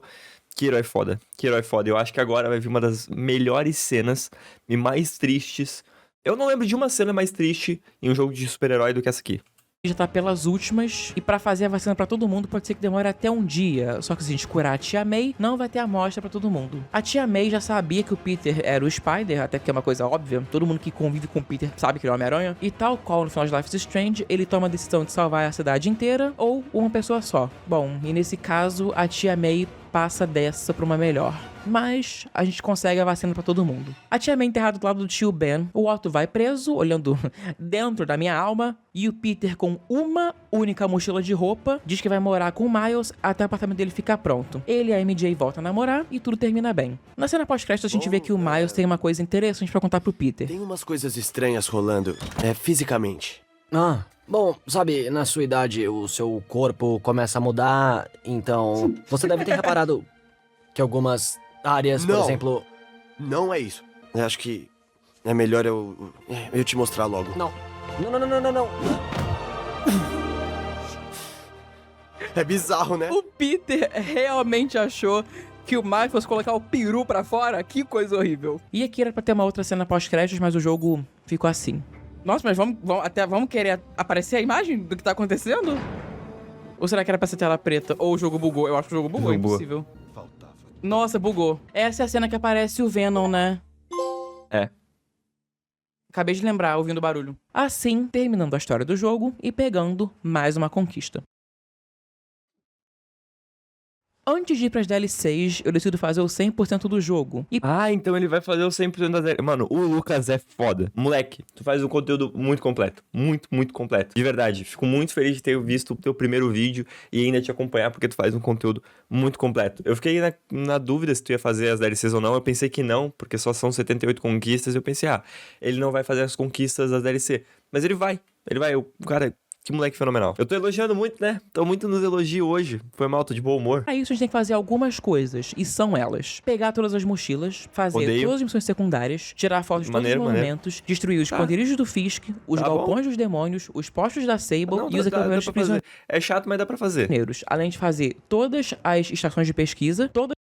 Speaker 1: Que herói foda, que herói foda. Eu acho que agora vai vir uma das melhores cenas e mais tristes. Eu não lembro de uma cena mais triste em um jogo de super-herói do que essa aqui.
Speaker 2: já tá pelas últimas, e pra fazer a vacina pra todo mundo pode ser que demore até um dia, só que se a gente curar a tia May, não vai ter amostra pra todo mundo. A tia May já sabia que o Peter era o Spider, até porque é uma coisa óbvia, todo mundo que convive com o Peter sabe que ele é o Homem-Aranha, e tal qual no final de Life is Strange, ele toma a decisão de salvar a cidade inteira, ou uma pessoa só. Bom, e nesse caso, a tia May passa dessa pra uma melhor. Mas a gente consegue a vacina pra todo mundo. A tia May enterrada do lado do tio Ben, o Otto vai preso, olhando dentro da minha alma, e o Peter com uma única mochila de roupa, diz que vai morar com o Miles até o apartamento dele ficar pronto. Ele e a MJ voltam a namorar e tudo termina bem. Na cena pós-crédito a gente vê que o Miles tem uma coisa interessante pra contar pro Peter.
Speaker 8: Tem umas coisas estranhas rolando, fisicamente.
Speaker 7: Bom, sabe, na sua idade o seu corpo começa a mudar, então você deve ter reparado que algumas áreas, por exemplo...
Speaker 8: Não é isso. Eu acho que é melhor eu te mostrar logo.
Speaker 7: Não.
Speaker 8: É bizarro, né?
Speaker 2: O Peter realmente achou que o Miles fosse colocar o peru pra fora? Que coisa horrível. E aqui era pra ter uma outra cena pós-créditos, mas o jogo ficou assim. Nossa, mas vamos querer aparecer a imagem do que tá acontecendo? Ou será que era pra ser tela preta? Ou o jogo bugou? Eu acho que o jogo bugou, é impossível.
Speaker 8: Faltava.
Speaker 2: Nossa, bugou. Essa é a cena que aparece o Venom, né?
Speaker 1: É.
Speaker 2: Acabei de lembrar, ouvindo o barulho. Assim, terminando a história do jogo e pegando mais uma conquista. Antes de ir pras DLCs, eu decido fazer o 100% do jogo. E
Speaker 1: Então ele vai fazer o 100% da série. Mano, o Lucas é foda. Moleque, tu faz um conteúdo muito completo. Muito, muito completo. De verdade, fico muito feliz de ter visto o teu primeiro vídeo e ainda te acompanhar, porque tu faz um conteúdo muito completo. Eu fiquei na dúvida se tu ia fazer as DLCs ou não. Eu pensei que não, porque só são 78 conquistas. Eu pensei, ele não vai fazer as conquistas das DLC. Mas ele vai. O cara... Que moleque fenomenal. Eu tô elogiando muito, né? Tô muito nos elogios hoje. Foi mal, tô de bom humor.
Speaker 2: pra isso a gente tem que fazer algumas coisas, e são elas: pegar todas as mochilas, fazer todas as missões secundárias, tirar fotos de todos os monumentos, destruir os esconderijos do Fisk, os galpões dos demônios, os postos da Sable e os equipamentos prisioneiros.
Speaker 1: É chato, mas dá pra fazer.
Speaker 2: Além de fazer todas as estações de pesquisa, todas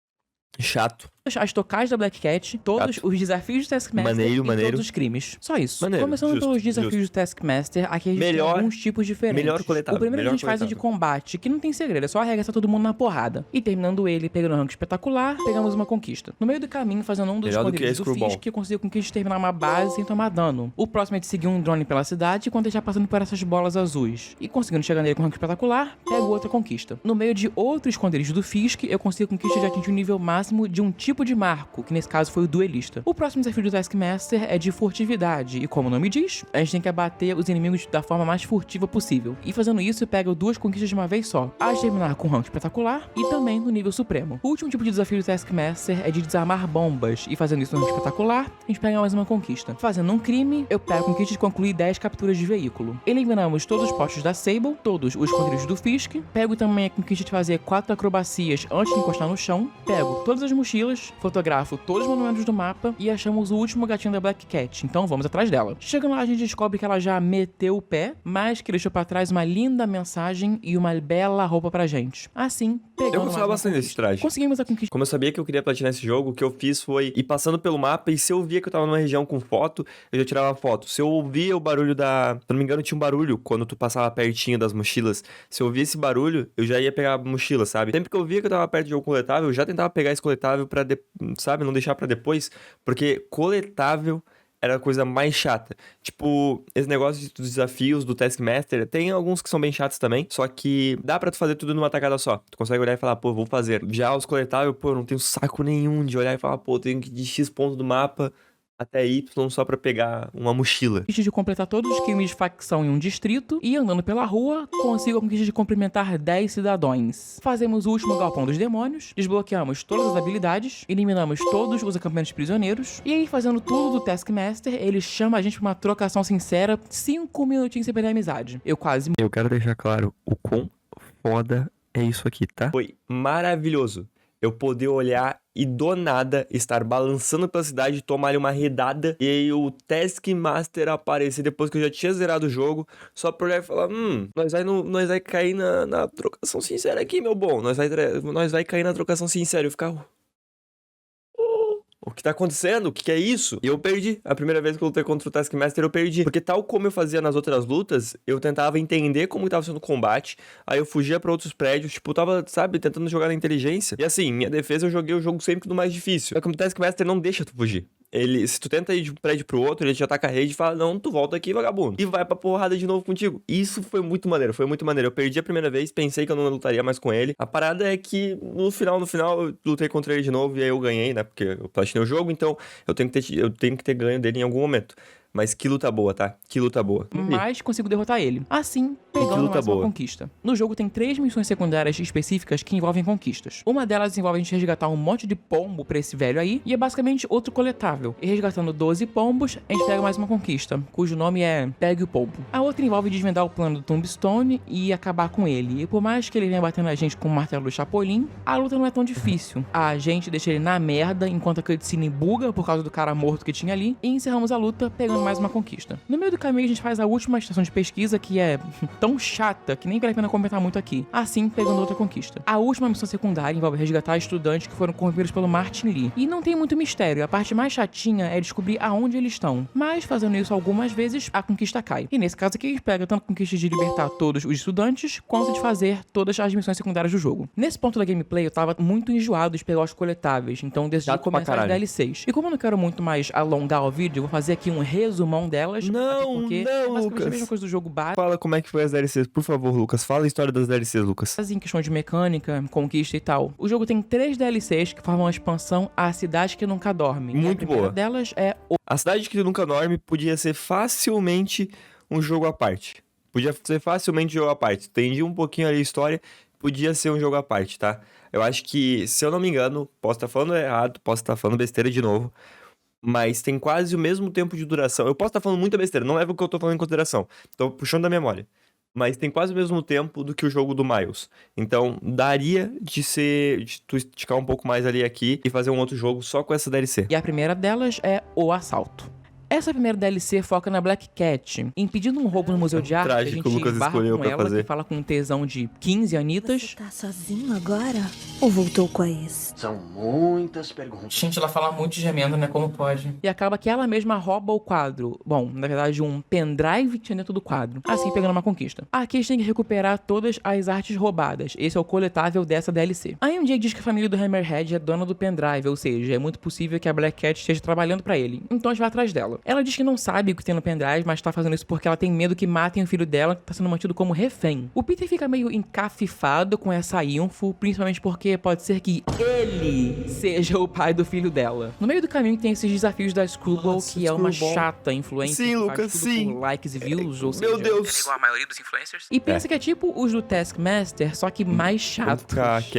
Speaker 1: Chato.
Speaker 2: as tocadas da Black Cat, todos os desafios do Taskmaster e todos os crimes. Só isso. Começando pelos desafios do Taskmaster, aqui a gente tem alguns tipos diferentes.
Speaker 1: Melhor coletável.
Speaker 2: O primeiro a gente faz é de combate, que não tem segredo, é só arregaçar todo mundo na porrada. E terminando ele, pegando um rank espetacular, pegamos uma conquista. No meio do caminho, fazendo um dos esconderijos do Fisk, que eu consigo com que a gente terminar uma base sem tomar dano. O próximo é de seguir um drone pela cidade, enquanto ele já passando por essas bolas azuis. E conseguindo chegar nele com um rank espetacular, pego outra conquista. No meio de outro esconderijo do Fisk, eu consigo com que a gente já atingir o nível máximo de um tipo de marco, que nesse caso foi o duelista. O próximo desafio do Taskmaster é de furtividade, e como o nome diz, a gente tem que abater os inimigos da forma mais furtiva possível. E fazendo isso, eu pego duas conquistas de uma vez só, a de terminar com um rank espetacular e também no nível supremo. O último tipo de desafio do Taskmaster é de desarmar bombas, e fazendo isso no rank espetacular, a gente pega mais uma conquista. Fazendo um crime, eu pego a conquista de concluir 10 capturas de veículo. Eliminamos todos os postos da Sable, todos os esconderijos do Fisk, pego também a conquista de fazer 4 acrobacias antes de encostar no chão, pego todas as mochilas, fotografo todos os monumentos do mapa e achamos o último gatinho da Black Cat, então vamos atrás dela. Chegando lá, a gente descobre que ela já meteu o pé, mas que deixou pra trás uma linda mensagem e uma bela roupa pra gente. Assim, pegamos.
Speaker 1: Eu gostava bastante desse traje.
Speaker 2: Conseguimos a conquista.
Speaker 1: Como eu sabia que eu queria platinar esse jogo, o que eu fiz foi ir passando pelo mapa e se eu via que eu tava numa região com foto, eu já tirava foto. Se eu ouvia o barulho da... Se não me engano, tinha um barulho quando tu passava pertinho das mochilas. Se eu ouvia esse barulho, eu já ia pegar a mochila, sabe? Sempre que eu via que eu tava perto de um coletável, eu já tentava pegar esse coletável pra, sabe, não deixar pra depois, porque coletável era a coisa mais chata. Tipo, esse negócio dos desafios do Taskmaster, tem alguns que são bem chatos também, só que dá pra tu fazer tudo numa tacada só. Tu consegue olhar e falar, pô, vou fazer. Já os coletáveis, pô, eu não tenho saco nenhum de olhar e falar, pô, eu tenho que ir de X ponto do mapa até Y só pra pegar uma mochila.
Speaker 2: Conquista de completar todos os crimes de facção em um distrito e, andando pela rua, consigo a conquista de cumprimentar 10 cidadãos. Fazemos o último galpão dos demônios, desbloqueamos todas as habilidades, eliminamos todos os acampamentos prisioneiros, e aí, fazendo tudo do Taskmaster, ele chama a gente pra uma trocação sincera, 5 minutinhos sem perder a amizade. Eu quase
Speaker 1: Eu quero deixar claro o quão foda é isso aqui, tá? Foi maravilhoso eu poder olhar e do nada estar balançando pela cidade, tomar ali uma redada e aí o Taskmaster aparecer depois que eu já tinha zerado o jogo, só pra olhar e falar, nós vai cair na trocação sincera aqui, meu bom, nós vai cair na trocação sincera e eu ficar... O que tá acontecendo? O que é isso? E eu perdi. A primeira vez que eu lutei contra o Taskmaster, eu perdi. Porque tal como eu fazia nas outras lutas, eu tentava entender como tava sendo o combate, aí eu fugia pra outros prédios, tipo, eu tava, sabe, tentando jogar na inteligência. E assim, minha defesa, eu joguei o jogo sempre do mais difícil. Só que o Taskmaster não deixa tu fugir. Se tu tenta ir de um prédio pro outro, ele te ataca a rede e fala, não, tu volta aqui, vagabundo. E vai pra porrada de novo contigo. Isso foi muito maneiro, foi muito maneiro. Eu perdi a primeira vez, pensei que eu não lutaria mais com ele. A parada é que, no final, eu lutei contra ele de novo e aí eu ganhei, né? Porque eu platinei o jogo, então eu tenho que ter ganho dele em algum momento. Mas que luta boa, tá? Que luta boa.
Speaker 2: Mas consigo derrotar ele. Assim, pegando mais uma conquista. No jogo tem 3 missões secundárias específicas que envolvem conquistas. Uma delas envolve a gente resgatar um monte de pombo pra esse velho aí, e é basicamente outro coletável. E resgatando 12 pombos, a gente pega mais uma conquista, cujo nome é Pegue o Pombo. A outra envolve desvendar o plano do Tombstone e acabar com ele. E por mais que ele venha batendo a gente com o martelo do Chapolin, a luta não é tão difícil. A gente deixa ele na merda enquanto a cutscene buga por causa do cara morto que tinha ali, e encerramos a luta pegando mais uma conquista. No meio do caminho a gente faz a última estação de pesquisa, que é tão chata que nem vale a pena comentar muito aqui. Assim, pegando outra conquista. A última missão secundária envolve resgatar estudantes que foram corrompidos pelo Martin Lee. E não tem muito mistério, a parte mais chatinha é descobrir aonde eles estão. Mas fazendo isso algumas vezes, a conquista cai. E nesse caso aqui a gente pega tanto a conquista de libertar todos os estudantes, quanto de fazer todas as missões secundárias do jogo. Nesse ponto da gameplay eu tava muito enjoado de pegar os coletáveis, então decidi começar as DLCs. E como eu não quero muito mais alongar o vídeo, eu vou fazer aqui um resumão delas.
Speaker 1: Não, Lucas.
Speaker 2: A mesma coisa do jogo base.
Speaker 1: Fala como é que foi as DLCs, por favor, Lucas. Fala a história das DLCs, Lucas.
Speaker 2: Em questão de mecânica, conquista e tal. O jogo tem 3 DLCs que formam a expansão A Cidade que Nunca Dorme.
Speaker 1: Muito boa.
Speaker 2: A primeira delas é
Speaker 1: A Cidade que Nunca Dorme podia ser facilmente um jogo à parte. Podia ser facilmente um jogo à parte. Entendi um pouquinho ali a história, podia ser um jogo à parte, tá? Eu acho que, se eu não me engano, posso estar falando errado, posso estar falando besteira de novo, mas tem quase o mesmo tempo de duração. Eu posso estar falando muita besteira, não leva o que eu tô falando em consideração. Tô puxando da memória. Mas tem quase o mesmo tempo do que o jogo do Miles. Então, daria de tu esticar um pouco mais ali aqui e fazer um outro jogo só com essa DLC.
Speaker 2: E a primeira delas é O Assalto. Essa primeira DLC foca na Black Cat, impedindo um roubo no Museu de Arte. A gente esbarra com ela, que fala com um tesão de 15 anitas.
Speaker 9: Você tá sozinho agora? Ou voltou com a ex?
Speaker 8: São muitas perguntas.
Speaker 5: Gente, ela fala muito gemendo, né? Como pode?
Speaker 2: E acaba que ela mesma rouba o quadro. Bom, na verdade, um pendrive que tinha dentro do quadro. Assim, pegando uma conquista. Aqui a gente tem que recuperar todas as artes roubadas. Esse é o coletável dessa DLC. Aí um dia diz que a família do Hammerhead é dona do pendrive, ou seja, é muito possível que a Black Cat esteja trabalhando pra ele. Então a gente vai atrás dela. Ela diz que não sabe o que tem no pendrive, mas tá fazendo isso porque ela tem medo que matem o filho dela, que tá sendo mantido como refém. O Peter fica meio encafifado com essa info, principalmente porque pode ser que ele seja o pai do filho dela. No meio do caminho tem esses desafios da Screwball, que é uma chata influencer.
Speaker 1: Sim, Lucas, sim.
Speaker 2: Por likes e views, ou seja...
Speaker 1: Meu Deus.
Speaker 5: É igual a maioria dos influencers.
Speaker 2: E pensa que é tipo os do Taskmaster, só que mais chato.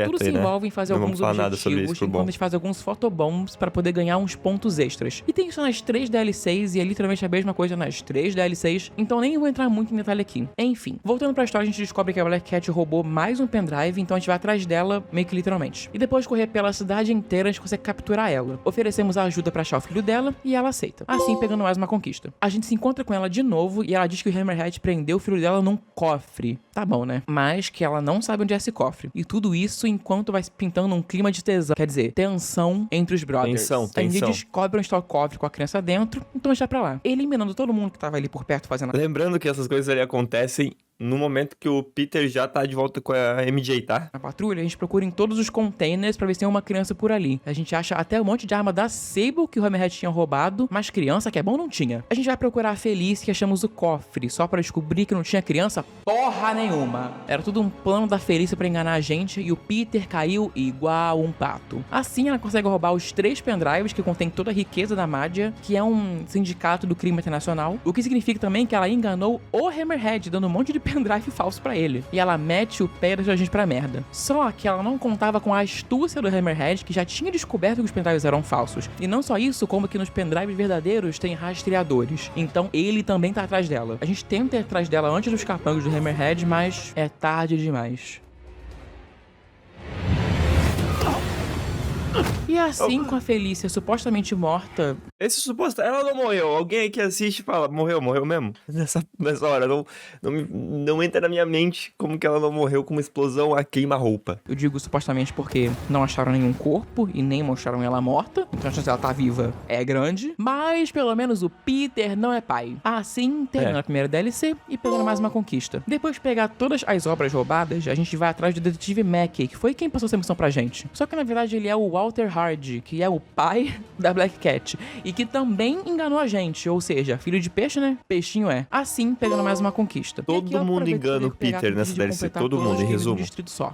Speaker 2: Tudo se envolve em fazer alguns objetivos, enquanto a gente faz alguns photobombs pra poder ganhar uns pontos extras. E tem isso nas 3 DLCs e é literalmente a mesma coisa nas 3 DLCs, então nem vou entrar muito em detalhe aqui. Enfim, voltando pra história, a gente descobre que a Black Cat roubou mais um pendrive, então a gente vai atrás dela, meio que literalmente. E depois de correr pela cidade inteira, a gente consegue capturar ela. Oferecemos ajuda pra achar o filho dela e ela aceita. Assim, pegando mais uma conquista. A gente se encontra com ela de novo e ela diz que o Hammerhead prendeu o filho dela num cofre. Tá bom, né? Mas que ela não sabe onde é esse cofre. E tudo isso enquanto vai pintando um clima de tesão. Quer dizer, tensão entre os brothers.
Speaker 1: Tensão.
Speaker 2: A gente descobre onde está o cofre com a criança dentro, então a gente vai pra lá. Eliminando todo mundo que tava ali por perto fazendo...
Speaker 1: Lembrando que essas coisas ali acontecem no momento que o Peter já tá de volta com a MJ, tá?
Speaker 2: Na patrulha, a gente procura em todos os containers pra ver se tem uma criança por ali. A gente acha até um monte de arma da Sable que o Hammerhead tinha roubado, mas criança, que é bom, não tinha. A gente vai procurar a Felice e achamos o cofre, só pra descobrir que não tinha criança porra nenhuma. Era tudo um plano da Felice pra enganar a gente e o Peter caiu igual um pato. Assim, ela consegue roubar os 3 pendrives que contém toda a riqueza da Maddia, que é um sindicato do crime internacional, o que significa também que ela enganou o Hammerhead, dando um monte de pendrive falso pra ele. E ela mete o pé da gente pra merda. Só que ela não contava com a astúcia do Hammerhead, que já tinha descoberto que os pendrives eram falsos. E não só isso, como que nos pendrives verdadeiros tem rastreadores. Então ele também tá atrás dela. A gente tenta ir atrás dela antes dos capangos do Hammerhead, mas é tarde demais. E assim, com a Felícia supostamente morta...
Speaker 1: Esse suposto... Ela não morreu. Alguém aí que assiste fala, morreu mesmo? Nessa hora. Não entra na minha mente como que ela não morreu com uma explosão a queima-roupa.
Speaker 2: Eu digo supostamente porque não acharam nenhum corpo e nem mostraram ela morta. Então a chance dela tá viva é grande. Mas pelo menos o Peter não é pai. Assim, termina a primeira DLC e pegando mais uma conquista. Depois de pegar todas as obras roubadas, a gente vai atrás do detetive Mackey, que foi quem passou essa missão pra gente. Só que na verdade ele é o Walter Hardy, que é o pai da Black Cat. E que também enganou a gente, ou seja, filho de peixe, né? Peixinho é. Assim, pegando mais uma conquista.
Speaker 1: Todo mundo engana o Peter nessa DLC, todo mundo, em resumo.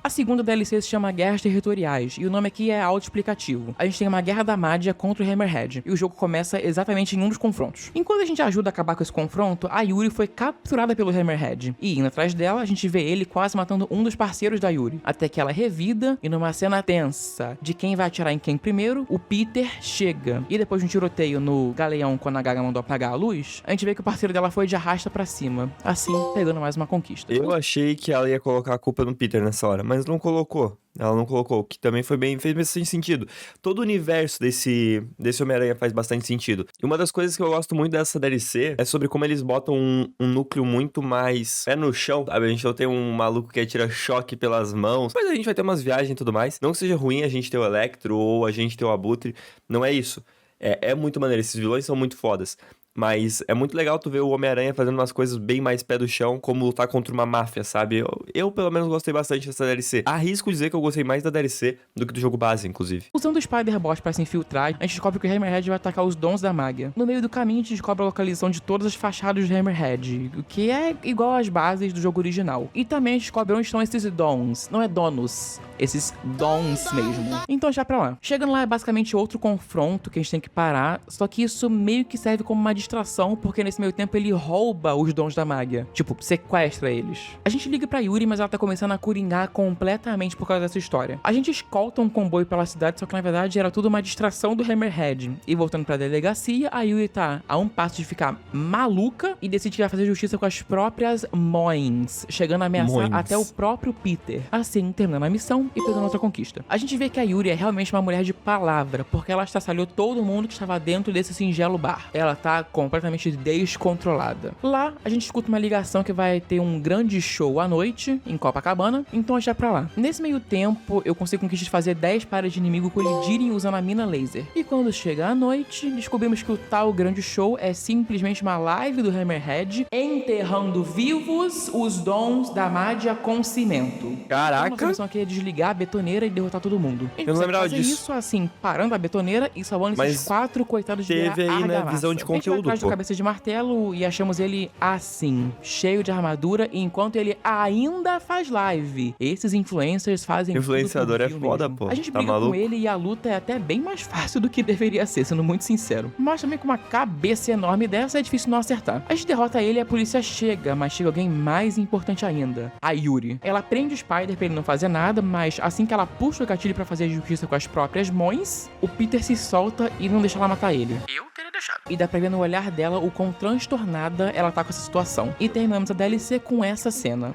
Speaker 2: A segunda DLC se chama Guerras Territoriais, e o nome aqui é autoexplicativo. A gente tem uma guerra da Maddia contra o Hammerhead, e o jogo começa exatamente em um dos confrontos. Enquanto a gente ajuda a acabar com esse confronto, a Yuri foi capturada pelo Hammerhead, e indo atrás dela, a gente vê ele quase matando um dos parceiros da Yuri, até que ela revida, e numa cena tensa de quem vai atirar em quem primeiro, o Peter chega. E depois de um tiroteio no galeão, quando a Gaga mandou apagar a luz, a gente vê que o parceiro dela foi de arrasta pra cima. Assim, pegando mais uma conquista.
Speaker 1: Eu achei que ela ia colocar a culpa no Peter nessa hora, mas não colocou. Ela não colocou, o que também fez bastante sentido. Todo o universo desse Homem-Aranha faz bastante sentido. E uma das coisas que eu gosto muito dessa DLC é sobre como eles botam um núcleo muito mais pé no chão, sabe? A gente não tem um maluco que atira choque pelas mãos. Depois a gente vai ter umas viagens e tudo mais. Não que seja ruim a gente ter o Electro ou a gente ter o Abutre. Não é isso. É muito maneiro. Esses vilões são muito fodas. Mas é muito legal tu ver o Homem-Aranha fazendo umas coisas bem mais pé do chão, como lutar contra uma máfia, sabe? Eu pelo menos gostei bastante dessa DLC. Arrisco dizer que eu gostei mais da DLC do que do jogo base, inclusive.
Speaker 2: Usando o Spider-Bot pra se infiltrar, a gente descobre que o Hammerhead vai atacar os dons da Magia. No meio do caminho, a gente descobre a localização de todas as fachadas do Hammerhead, o que é igual às bases do jogo original. E também a gente descobre onde estão esses dons, não é donos, esses dons mesmo. Então já pra lá. Chegando lá é basicamente outro confronto que a gente tem que parar, só que isso meio que serve como uma distração, porque nesse meio tempo ele rouba os dons da Magia. Tipo, sequestra eles. A gente liga pra Yuri, mas ela tá começando a coringar completamente por causa dessa história. A gente escolta um comboio pela cidade, só que na verdade era tudo uma distração do Hammerhead. E voltando pra delegacia, a Yuri tá a um passo de ficar maluca e decide que vai fazer justiça com as próprias mães, chegando a ameaçar até o próprio Peter. Assim, terminando a missão e pegando outra conquista. A gente vê que a Yuri é realmente uma mulher de palavra, porque ela estraçalhou todo mundo que estava dentro desse singelo bar. Ela tá completamente descontrolada. Lá, a gente escuta uma ligação que vai ter um grande show à noite, em Copacabana, então a gente vai pra lá. Nesse meio tempo, eu consigo conquistar fazer 10 pares de inimigo colidirem usando a mina laser. E quando chega a noite, descobrimos que o tal grande show é simplesmente uma live do Hammerhead enterrando vivos os dons da Maddia com cimento.
Speaker 1: Caraca!
Speaker 2: Então, nossa missão aqui é desligar a betoneira e derrotar todo mundo.
Speaker 1: Eu não lembrava disso.
Speaker 2: Isso assim, parando a betoneira e salvando esses 4 coitados de
Speaker 1: teve aí, né, visão de conteúdo,
Speaker 2: atrás do cabeça de martelo e achamos ele assim, cheio de armadura, enquanto ele ainda faz live. Esses influencers fazem
Speaker 1: influenciador
Speaker 2: tudo
Speaker 1: é foda, pô.
Speaker 2: A gente
Speaker 1: tá
Speaker 2: briga
Speaker 1: maluco?
Speaker 2: com ele e a luta é até bem mais fácil do que deveria ser, sendo muito sincero. Mas também com uma cabeça enorme dessa é difícil não acertar. A gente derrota ele e a polícia chega, mas chega alguém mais importante ainda, a Yuri. Ela prende o Spider pra ele não fazer nada, mas assim que ela puxa o gatilho pra fazer justiça com as próprias mães, o Peter se solta e não deixa ela matar ele.
Speaker 5: Eu teria deixado.
Speaker 2: E dá pra ver no olhar dela o quão transtornada ela tá com essa situação. E terminamos a DLC com essa cena.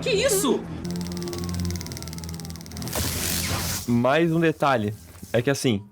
Speaker 5: Que isso?
Speaker 1: Mais um detalhe. É que assim...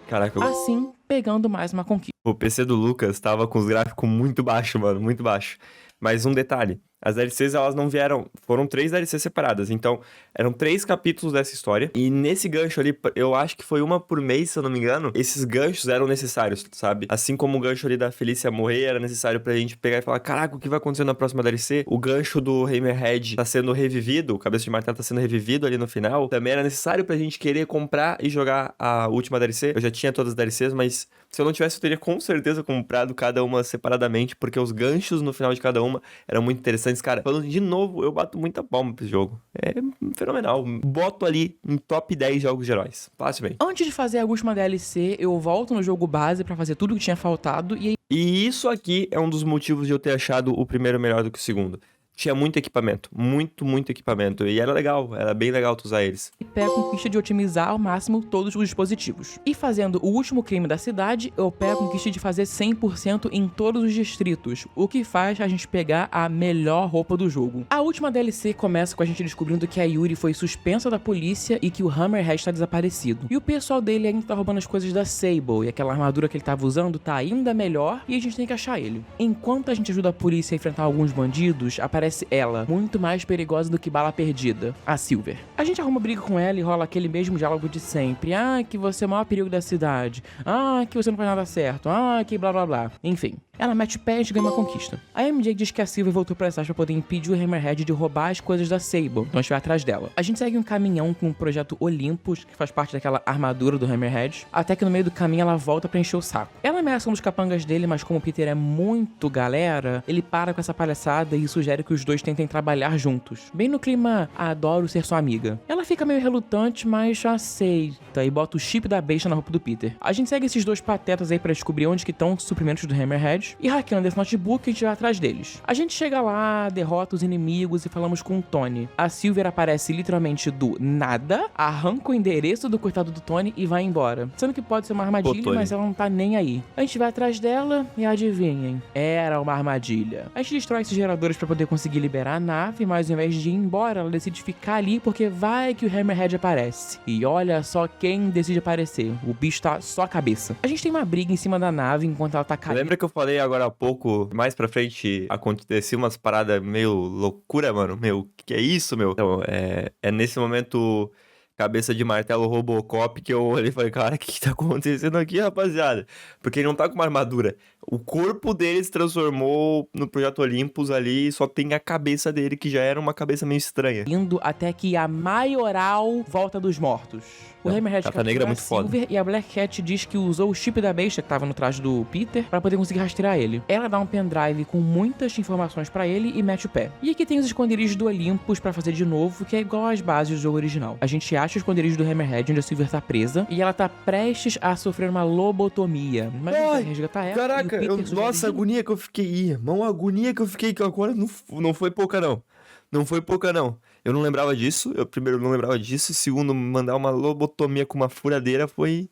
Speaker 1: Caraca,
Speaker 2: Assim, pegando mais uma conquista.
Speaker 1: o PC do Lucas tava com os gráficos muito baixo, mano. Muito baixo. Mas um detalhe. As DLCs, elas não vieram... Foram 3 DLCs separadas. Então, eram 3 capítulos dessa história. E nesse gancho ali, eu acho que foi uma por mês, se eu não me engano. Esses ganchos eram necessários, sabe? Assim como o gancho ali da Felícia morrer era necessário pra gente pegar e falar: caraca, o que vai acontecer na próxima DLC? O gancho do Hammerhead tá sendo revivido, o Cabeça de Martelo tá sendo revivido ali no final. Também era necessário pra gente querer comprar e jogar a última DLC. Eu já tinha todas as DLCs, mas se eu não tivesse, eu teria com certeza comprado cada uma separadamente, porque os ganchos no final de cada uma eram muito interessantes. Cara, falando de novo, eu bato muita palma pra esse jogo. É fenomenal. Boto ali em top 10 jogos de heróis. Facilmente.
Speaker 2: Antes de fazer a última DLC, eu volto no jogo base pra fazer tudo que tinha faltado e aí
Speaker 1: E isso aqui é um dos motivos de eu ter achado o primeiro melhor do que o segundo. Tinha muito equipamento, muito equipamento, e era legal, era bem legal tu usar eles.
Speaker 2: pé a conquista de otimizar ao máximo todos os dispositivos. E fazendo o último crime da cidade, eu pego a conquista de fazer 100% em todos os distritos, o que faz a gente pegar a melhor roupa do jogo. A última DLC começa com a gente descobrindo que a Yuri foi suspensa da polícia e que o Hammerhead está desaparecido. E o pessoal dele ainda tá roubando as coisas da Sable, e aquela armadura que ele tava usando tá ainda melhor, e a gente tem que achar ele. Enquanto a gente ajuda a polícia a enfrentar alguns bandidos, aparece ela, muito mais perigosa do que bala perdida, a Silver. A gente arruma briga com ela e rola aquele mesmo diálogo de sempre. Ah, que você é o maior perigo da cidade. Ah, que você não faz nada certo. Ah, que blá blá blá. Enfim. Ela mete o pé e ganha uma conquista. A MJ diz que a Silver voltou pra essa pra poder impedir o Hammerhead de roubar as coisas da Sable, então a gente vai atrás dela. A gente segue um caminhão com o projeto Olympus, que faz parte daquela armadura do Hammerhead, até que no meio do caminho ela volta pra encher o saco. Ela ameaça um dos capangas dele, mas como o Peter é muito galera, ele para com essa palhaçada e sugere que os dois tentem trabalhar juntos. Bem no clima, adoro ser sua amiga. Ela fica meio relutante, mas aceita e bota o chip da besta na roupa do Peter. A gente segue esses dois patetas aí pra descobrir onde que estão os suprimentos do Hammerhead, e hackeando esse notebook, a gente vai atrás deles. A gente chega lá, derrota os inimigos e falamos com o Tony. A Silver aparece literalmente do nada, arranca o endereço do coitado do Tony e vai embora. Sendo que pode ser uma armadilha, mas ela não tá nem aí. A gente vai atrás dela e adivinhem, era uma armadilha. A gente destrói esses geradores pra poder conseguir liberar a nave, mas ao invés de ir embora, ela decide ficar ali porque vai que o Hammerhead aparece. E olha só quem decide aparecer. O bicho tá só a cabeça. A gente tem uma briga em cima da nave enquanto ela tá caindo.
Speaker 1: Lembra que eu falei agora há pouco, mais pra frente, aconteceu umas paradas meio loucura, mano? Meu, que é isso, meu? Então, é nesse momento, cabeça de martelo Robocop, que eu olhei e falei, cara, o que tá acontecendo aqui, rapaziada? Porque ele não tá com uma armadura. O corpo dele se transformou no Projeto Olympus ali, só tem a cabeça dele, que já era uma cabeça meio estranha.
Speaker 2: Indo até que a Maioral volta dos mortos. O Hammerhead
Speaker 1: Capa Negra é muito foda.
Speaker 2: E a Black Cat diz que usou o chip da besta que tava no traje do Peter pra poder conseguir rastrear ele. Ela dá um pendrive com muitas informações pra ele e mete o pé. E aqui tem os esconderijos do Olympus pra fazer de novo, que é igual às bases do jogo original. A gente acha o esconderijo do Hammerhead, onde a Silver tá presa, e ela tá prestes a sofrer uma lobotomia. Mas a gente vai resgatar ela.
Speaker 1: Caraca, nossa, a agonia que eu fiquei, irmão, a agonia que eu fiquei, que agora não foi pouca, não. Não foi pouca, não. Eu não lembrava disso. Eu primeiro não lembrava disso. Segundo, mandar uma lobotomia com uma furadeira foi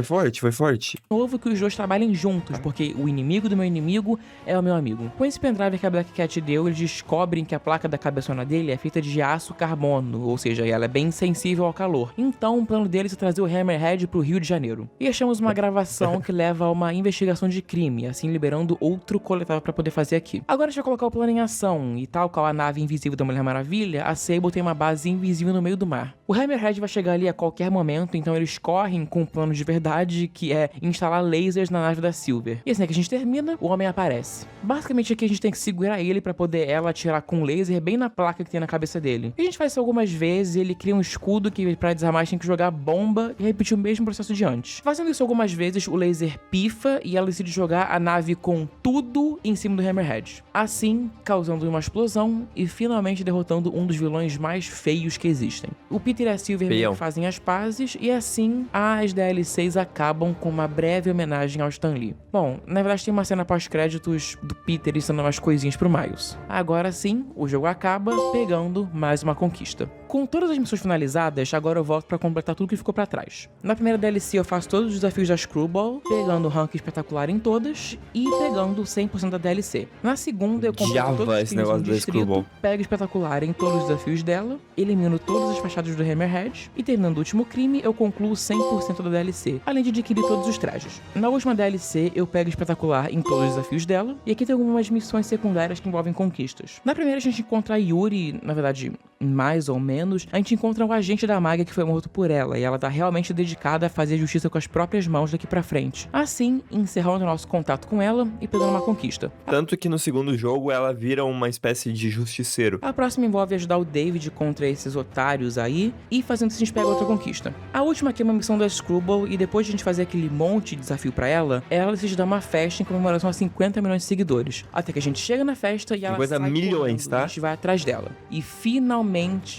Speaker 1: forte, foi forte.
Speaker 2: Novo que os dois trabalhem juntos, porque o inimigo do meu inimigo é o meu amigo. Com esse pendrive que a Black Cat deu, eles descobrem que a placa da cabeçona dele é feita de aço carbono, ou seja, ela é bem sensível ao calor. Então, o plano deles é trazer o Hammerhead pro Rio de Janeiro. E achamos uma gravação que leva a uma investigação de crime, assim liberando outro coletável pra poder fazer aqui. Agora deixa eu colocar o plano em ação, e tal qual a nave invisível da Mulher Maravilha, a Sable tem uma base invisível no meio do mar. O Hammerhead vai chegar ali a qualquer momento, então eles correm com um plano de verdade, que é instalar lasers na nave da Silver. E assim que a gente termina, o homem aparece. Basicamente aqui a gente tem que segurar ele pra poder ela atirar com um laser bem na placa que tem na cabeça dele. E a gente faz isso algumas vezes, ele cria um escudo que pra desarmar a gente tem que jogar bomba e repetir o mesmo processo de antes. Fazendo isso algumas vezes, o laser pifa e ela decide jogar a nave com tudo em cima do Hammerhead. Assim, causando uma explosão e finalmente derrotando um dos vilões mais feios que existem. O Peter e a Silver meio que fazem as pazes e assim as DLCs acabam com uma breve homenagem ao Stan Lee. Bom, na verdade tem uma cena pós-créditos do Peter ensinando umas coisinhas pro Miles. Agora sim, o jogo acaba pegando mais uma conquista. Com todas as missões finalizadas, agora eu volto pra completar tudo que ficou pra trás. Na primeira DLC eu faço todos os desafios da Screwball, pegando o rank espetacular em todas e pegando 100% da DLC. Na segunda eu completo todos os
Speaker 1: esse
Speaker 2: crimes
Speaker 1: negócio
Speaker 2: do
Speaker 1: da
Speaker 2: distrito,
Speaker 1: Screwball.
Speaker 2: pego espetacular em todos os desafios dela, elimino todas as fachadas do Hammerhead e terminando o último crime eu concluo 100% da DLC, além de adquirir todos os trajes. Na última DLC eu pego espetacular em todos os desafios dela e aqui tem algumas missões secundárias que envolvem conquistas. Na primeira a gente encontra a Yuri, na verdade mais ou menos, a gente encontra o agente da Maga que foi morto por ela, e ela tá realmente dedicada a fazer justiça com as próprias mãos daqui pra frente. Assim, encerrando o nosso contato com ela e pegando uma conquista.
Speaker 1: Tanto que no segundo jogo ela vira uma espécie de justiceiro.
Speaker 2: A próxima envolve ajudar o David contra esses otários aí, e fazendo isso a gente pega outra conquista. A última aqui é uma missão da Screwball, e depois de a gente fazer aquele monte de desafio pra ela decide dar uma festa em comemoração a 50 milhões de seguidores. Até que a gente chega na festa e ela
Speaker 1: 50
Speaker 2: sai
Speaker 1: milhões,
Speaker 2: correndo,
Speaker 1: tá?
Speaker 2: A gente vai atrás dela. E finalmente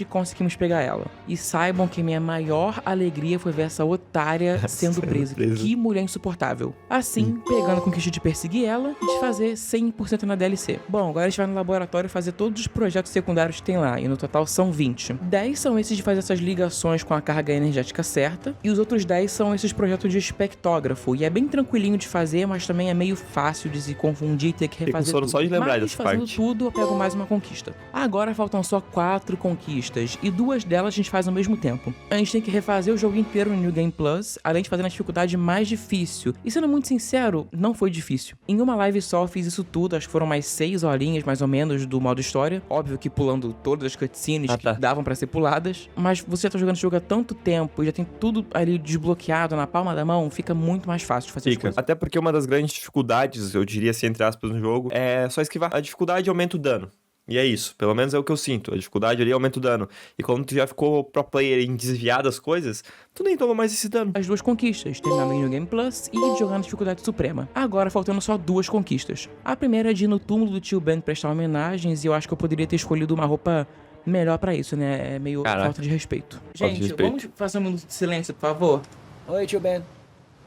Speaker 2: conseguimos pegar ela. E saibam que minha maior alegria foi ver essa otária sendo presa. Que mulher insuportável. Assim, pegando a conquista de perseguir ela e de fazer 100% na DLC. Bom, agora a gente vai no laboratório fazer todos os projetos secundários que tem lá, e no total são 20. 10 são esses de fazer essas ligações com a carga energética certa, e os outros 10 são esses projetos de espectógrafo, e é bem tranquilinho de fazer, mas também é meio fácil de se confundir e ter que refazer tudo.
Speaker 1: Só de lembrar
Speaker 2: Mas
Speaker 1: dessa
Speaker 2: fazendo
Speaker 1: parte.
Speaker 2: tudo, eu pego mais uma conquista. Agora faltam só 4 conquistas, e 2 delas a gente faz ao mesmo tempo. A gente tem que refazer o jogo inteiro no New Game Plus, além de fazer na dificuldade mais difícil. E sendo muito sincero, não foi difícil. Em uma live só eu fiz isso tudo, acho que foram mais 6 horinhas mais ou menos do modo história. Óbvio que pulando todas as cutscenes que davam pra ser puladas. Mas você já tá jogando esse jogo há tanto tempo e já tem tudo ali desbloqueado na palma da mão, fica muito mais fácil de fazer as coisas.
Speaker 1: Até porque uma das grandes dificuldades, eu diria assim, entre aspas, no jogo, é só esquivar. A dificuldade aumenta o dano. E é isso, pelo menos é o que eu sinto. A dificuldade ali aumenta o dano. E quando tu já ficou pro player em desviar das coisas, tu nem toma mais esse dano.
Speaker 2: As 2 conquistas, terminar no New Game Plus e jogar na dificuldade suprema. Agora faltando só 2 conquistas. A primeira é de ir no túmulo do tio Ben prestar homenagens, e eu acho que eu poderia ter escolhido uma roupa melhor pra isso, né? É meio falta de respeito. Gente, vamos fazer um minuto de silêncio, por favor?
Speaker 7: Oi, tio Ben.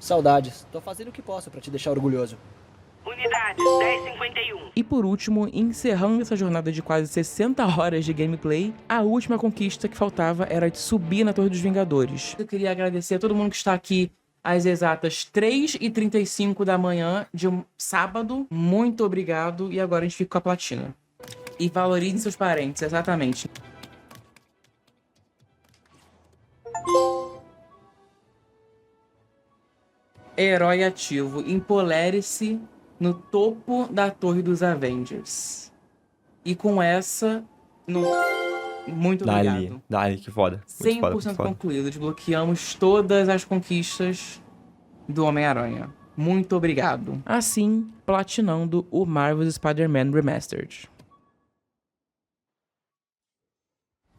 Speaker 7: Saudades. Tô fazendo o que posso pra te deixar orgulhoso.
Speaker 6: Unidade 1051.
Speaker 2: E por último, encerrando essa jornada de quase 60 horas de gameplay, a última conquista que faltava era de subir na Torre dos Vingadores. Eu queria agradecer a todo mundo que está aqui às exatas 3h35 da manhã de um sábado. Muito obrigado, e agora a gente fica com a platina. E valorizem seus parentes, exatamente. Herói ativo, empolere-se no topo da Torre dos Avengers. E com essa, muito obrigado.
Speaker 1: Dali, que foda.
Speaker 2: 100% concluído. Desbloqueamos todas as conquistas do Homem-Aranha. Muito obrigado. Assim, platinando o Marvel's Spider-Man Remastered.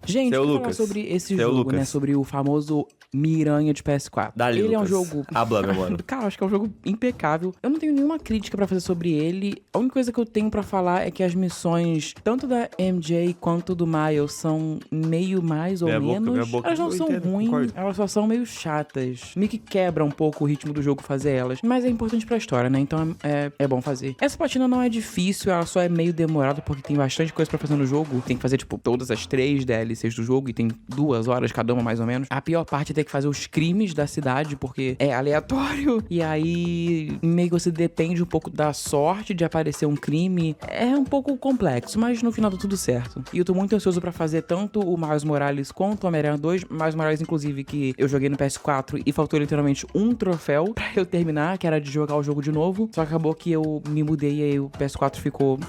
Speaker 2: Gente, vamos falar sobre esse jogo, né? Sobre o famoso Miranha de PS4. Ele é um jogo...
Speaker 1: Habla, meu mano.
Speaker 2: Cara, acho que é um jogo impecável. Eu não tenho nenhuma crítica pra fazer sobre ele. A única coisa que eu tenho pra falar é que as missões, tanto da MJ quanto do Miles, são meio mais ou menos. Elas não são ruins, elas só são meio chatas. Meio que quebra um pouco o ritmo do jogo fazer elas. Mas é importante pra história, né? Então é bom fazer. Essa platina não é difícil, ela só é meio demorada porque tem bastante coisa pra fazer no jogo. Tem que fazer, tipo, todas as 3 DLCs do jogo e tem 2 horas cada uma, mais ou menos. A pior parte é ter que fazer os crimes da cidade, porque é aleatório. E aí, meio que você depende um pouco da sorte de aparecer um crime. É um pouco complexo, mas no final dá tudo certo. E eu tô muito ansioso pra fazer tanto o Miles Morales quanto o Homem-Aranha 2. Miles Morales, inclusive, que eu joguei no PS4 e faltou literalmente um troféu pra eu terminar, que era de jogar o jogo de novo. Só que acabou que eu me mudei e aí o PS4 ficou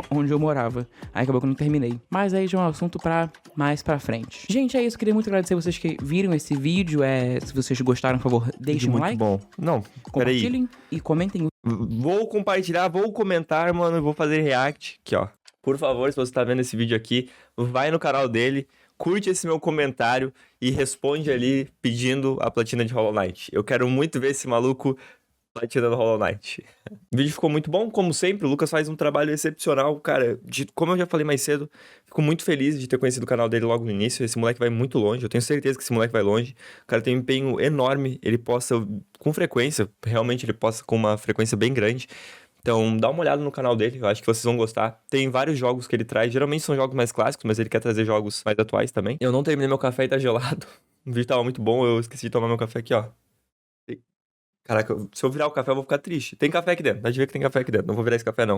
Speaker 2: onde eu morava. Aí acabou que eu não terminei. Mas aí já é um assunto pra mais pra frente. Gente, é isso. Queria muito agradecer vocês que viram esse vídeo. Se vocês gostaram, por favor, deixem um like.
Speaker 1: Muito bom. Não,
Speaker 2: compartilhem e comentem.
Speaker 1: Vou compartilhar, vou comentar, mano, e vou fazer react. Aqui, ó. Por favor, se você tá vendo esse vídeo aqui, vai no canal dele, curte esse meu comentário e responde ali pedindo a platina de Hollow Knight. Eu quero muito ver esse maluco platinando Hollow Knight. O vídeo ficou muito bom, como sempre. O Lucas faz um trabalho excepcional, cara. Como eu já falei mais cedo, fico muito feliz de ter conhecido o canal dele logo no início. Esse moleque vai muito longe, eu tenho certeza que esse moleque vai longe. O cara tem um empenho enorme, ele posta com frequência, realmente ele posta com uma frequência bem grande. Então, dá uma olhada no canal dele, eu acho que vocês vão gostar. Tem vários jogos que ele traz, geralmente são jogos mais clássicos, mas ele quer trazer jogos mais atuais também. Eu não terminei meu café e tá gelado. O vídeo tava muito bom, eu esqueci de tomar meu café aqui, ó. Caraca, se eu virar o café eu vou ficar triste. Tem café aqui dentro, dá de ver que tem café aqui dentro, não vou virar esse café não.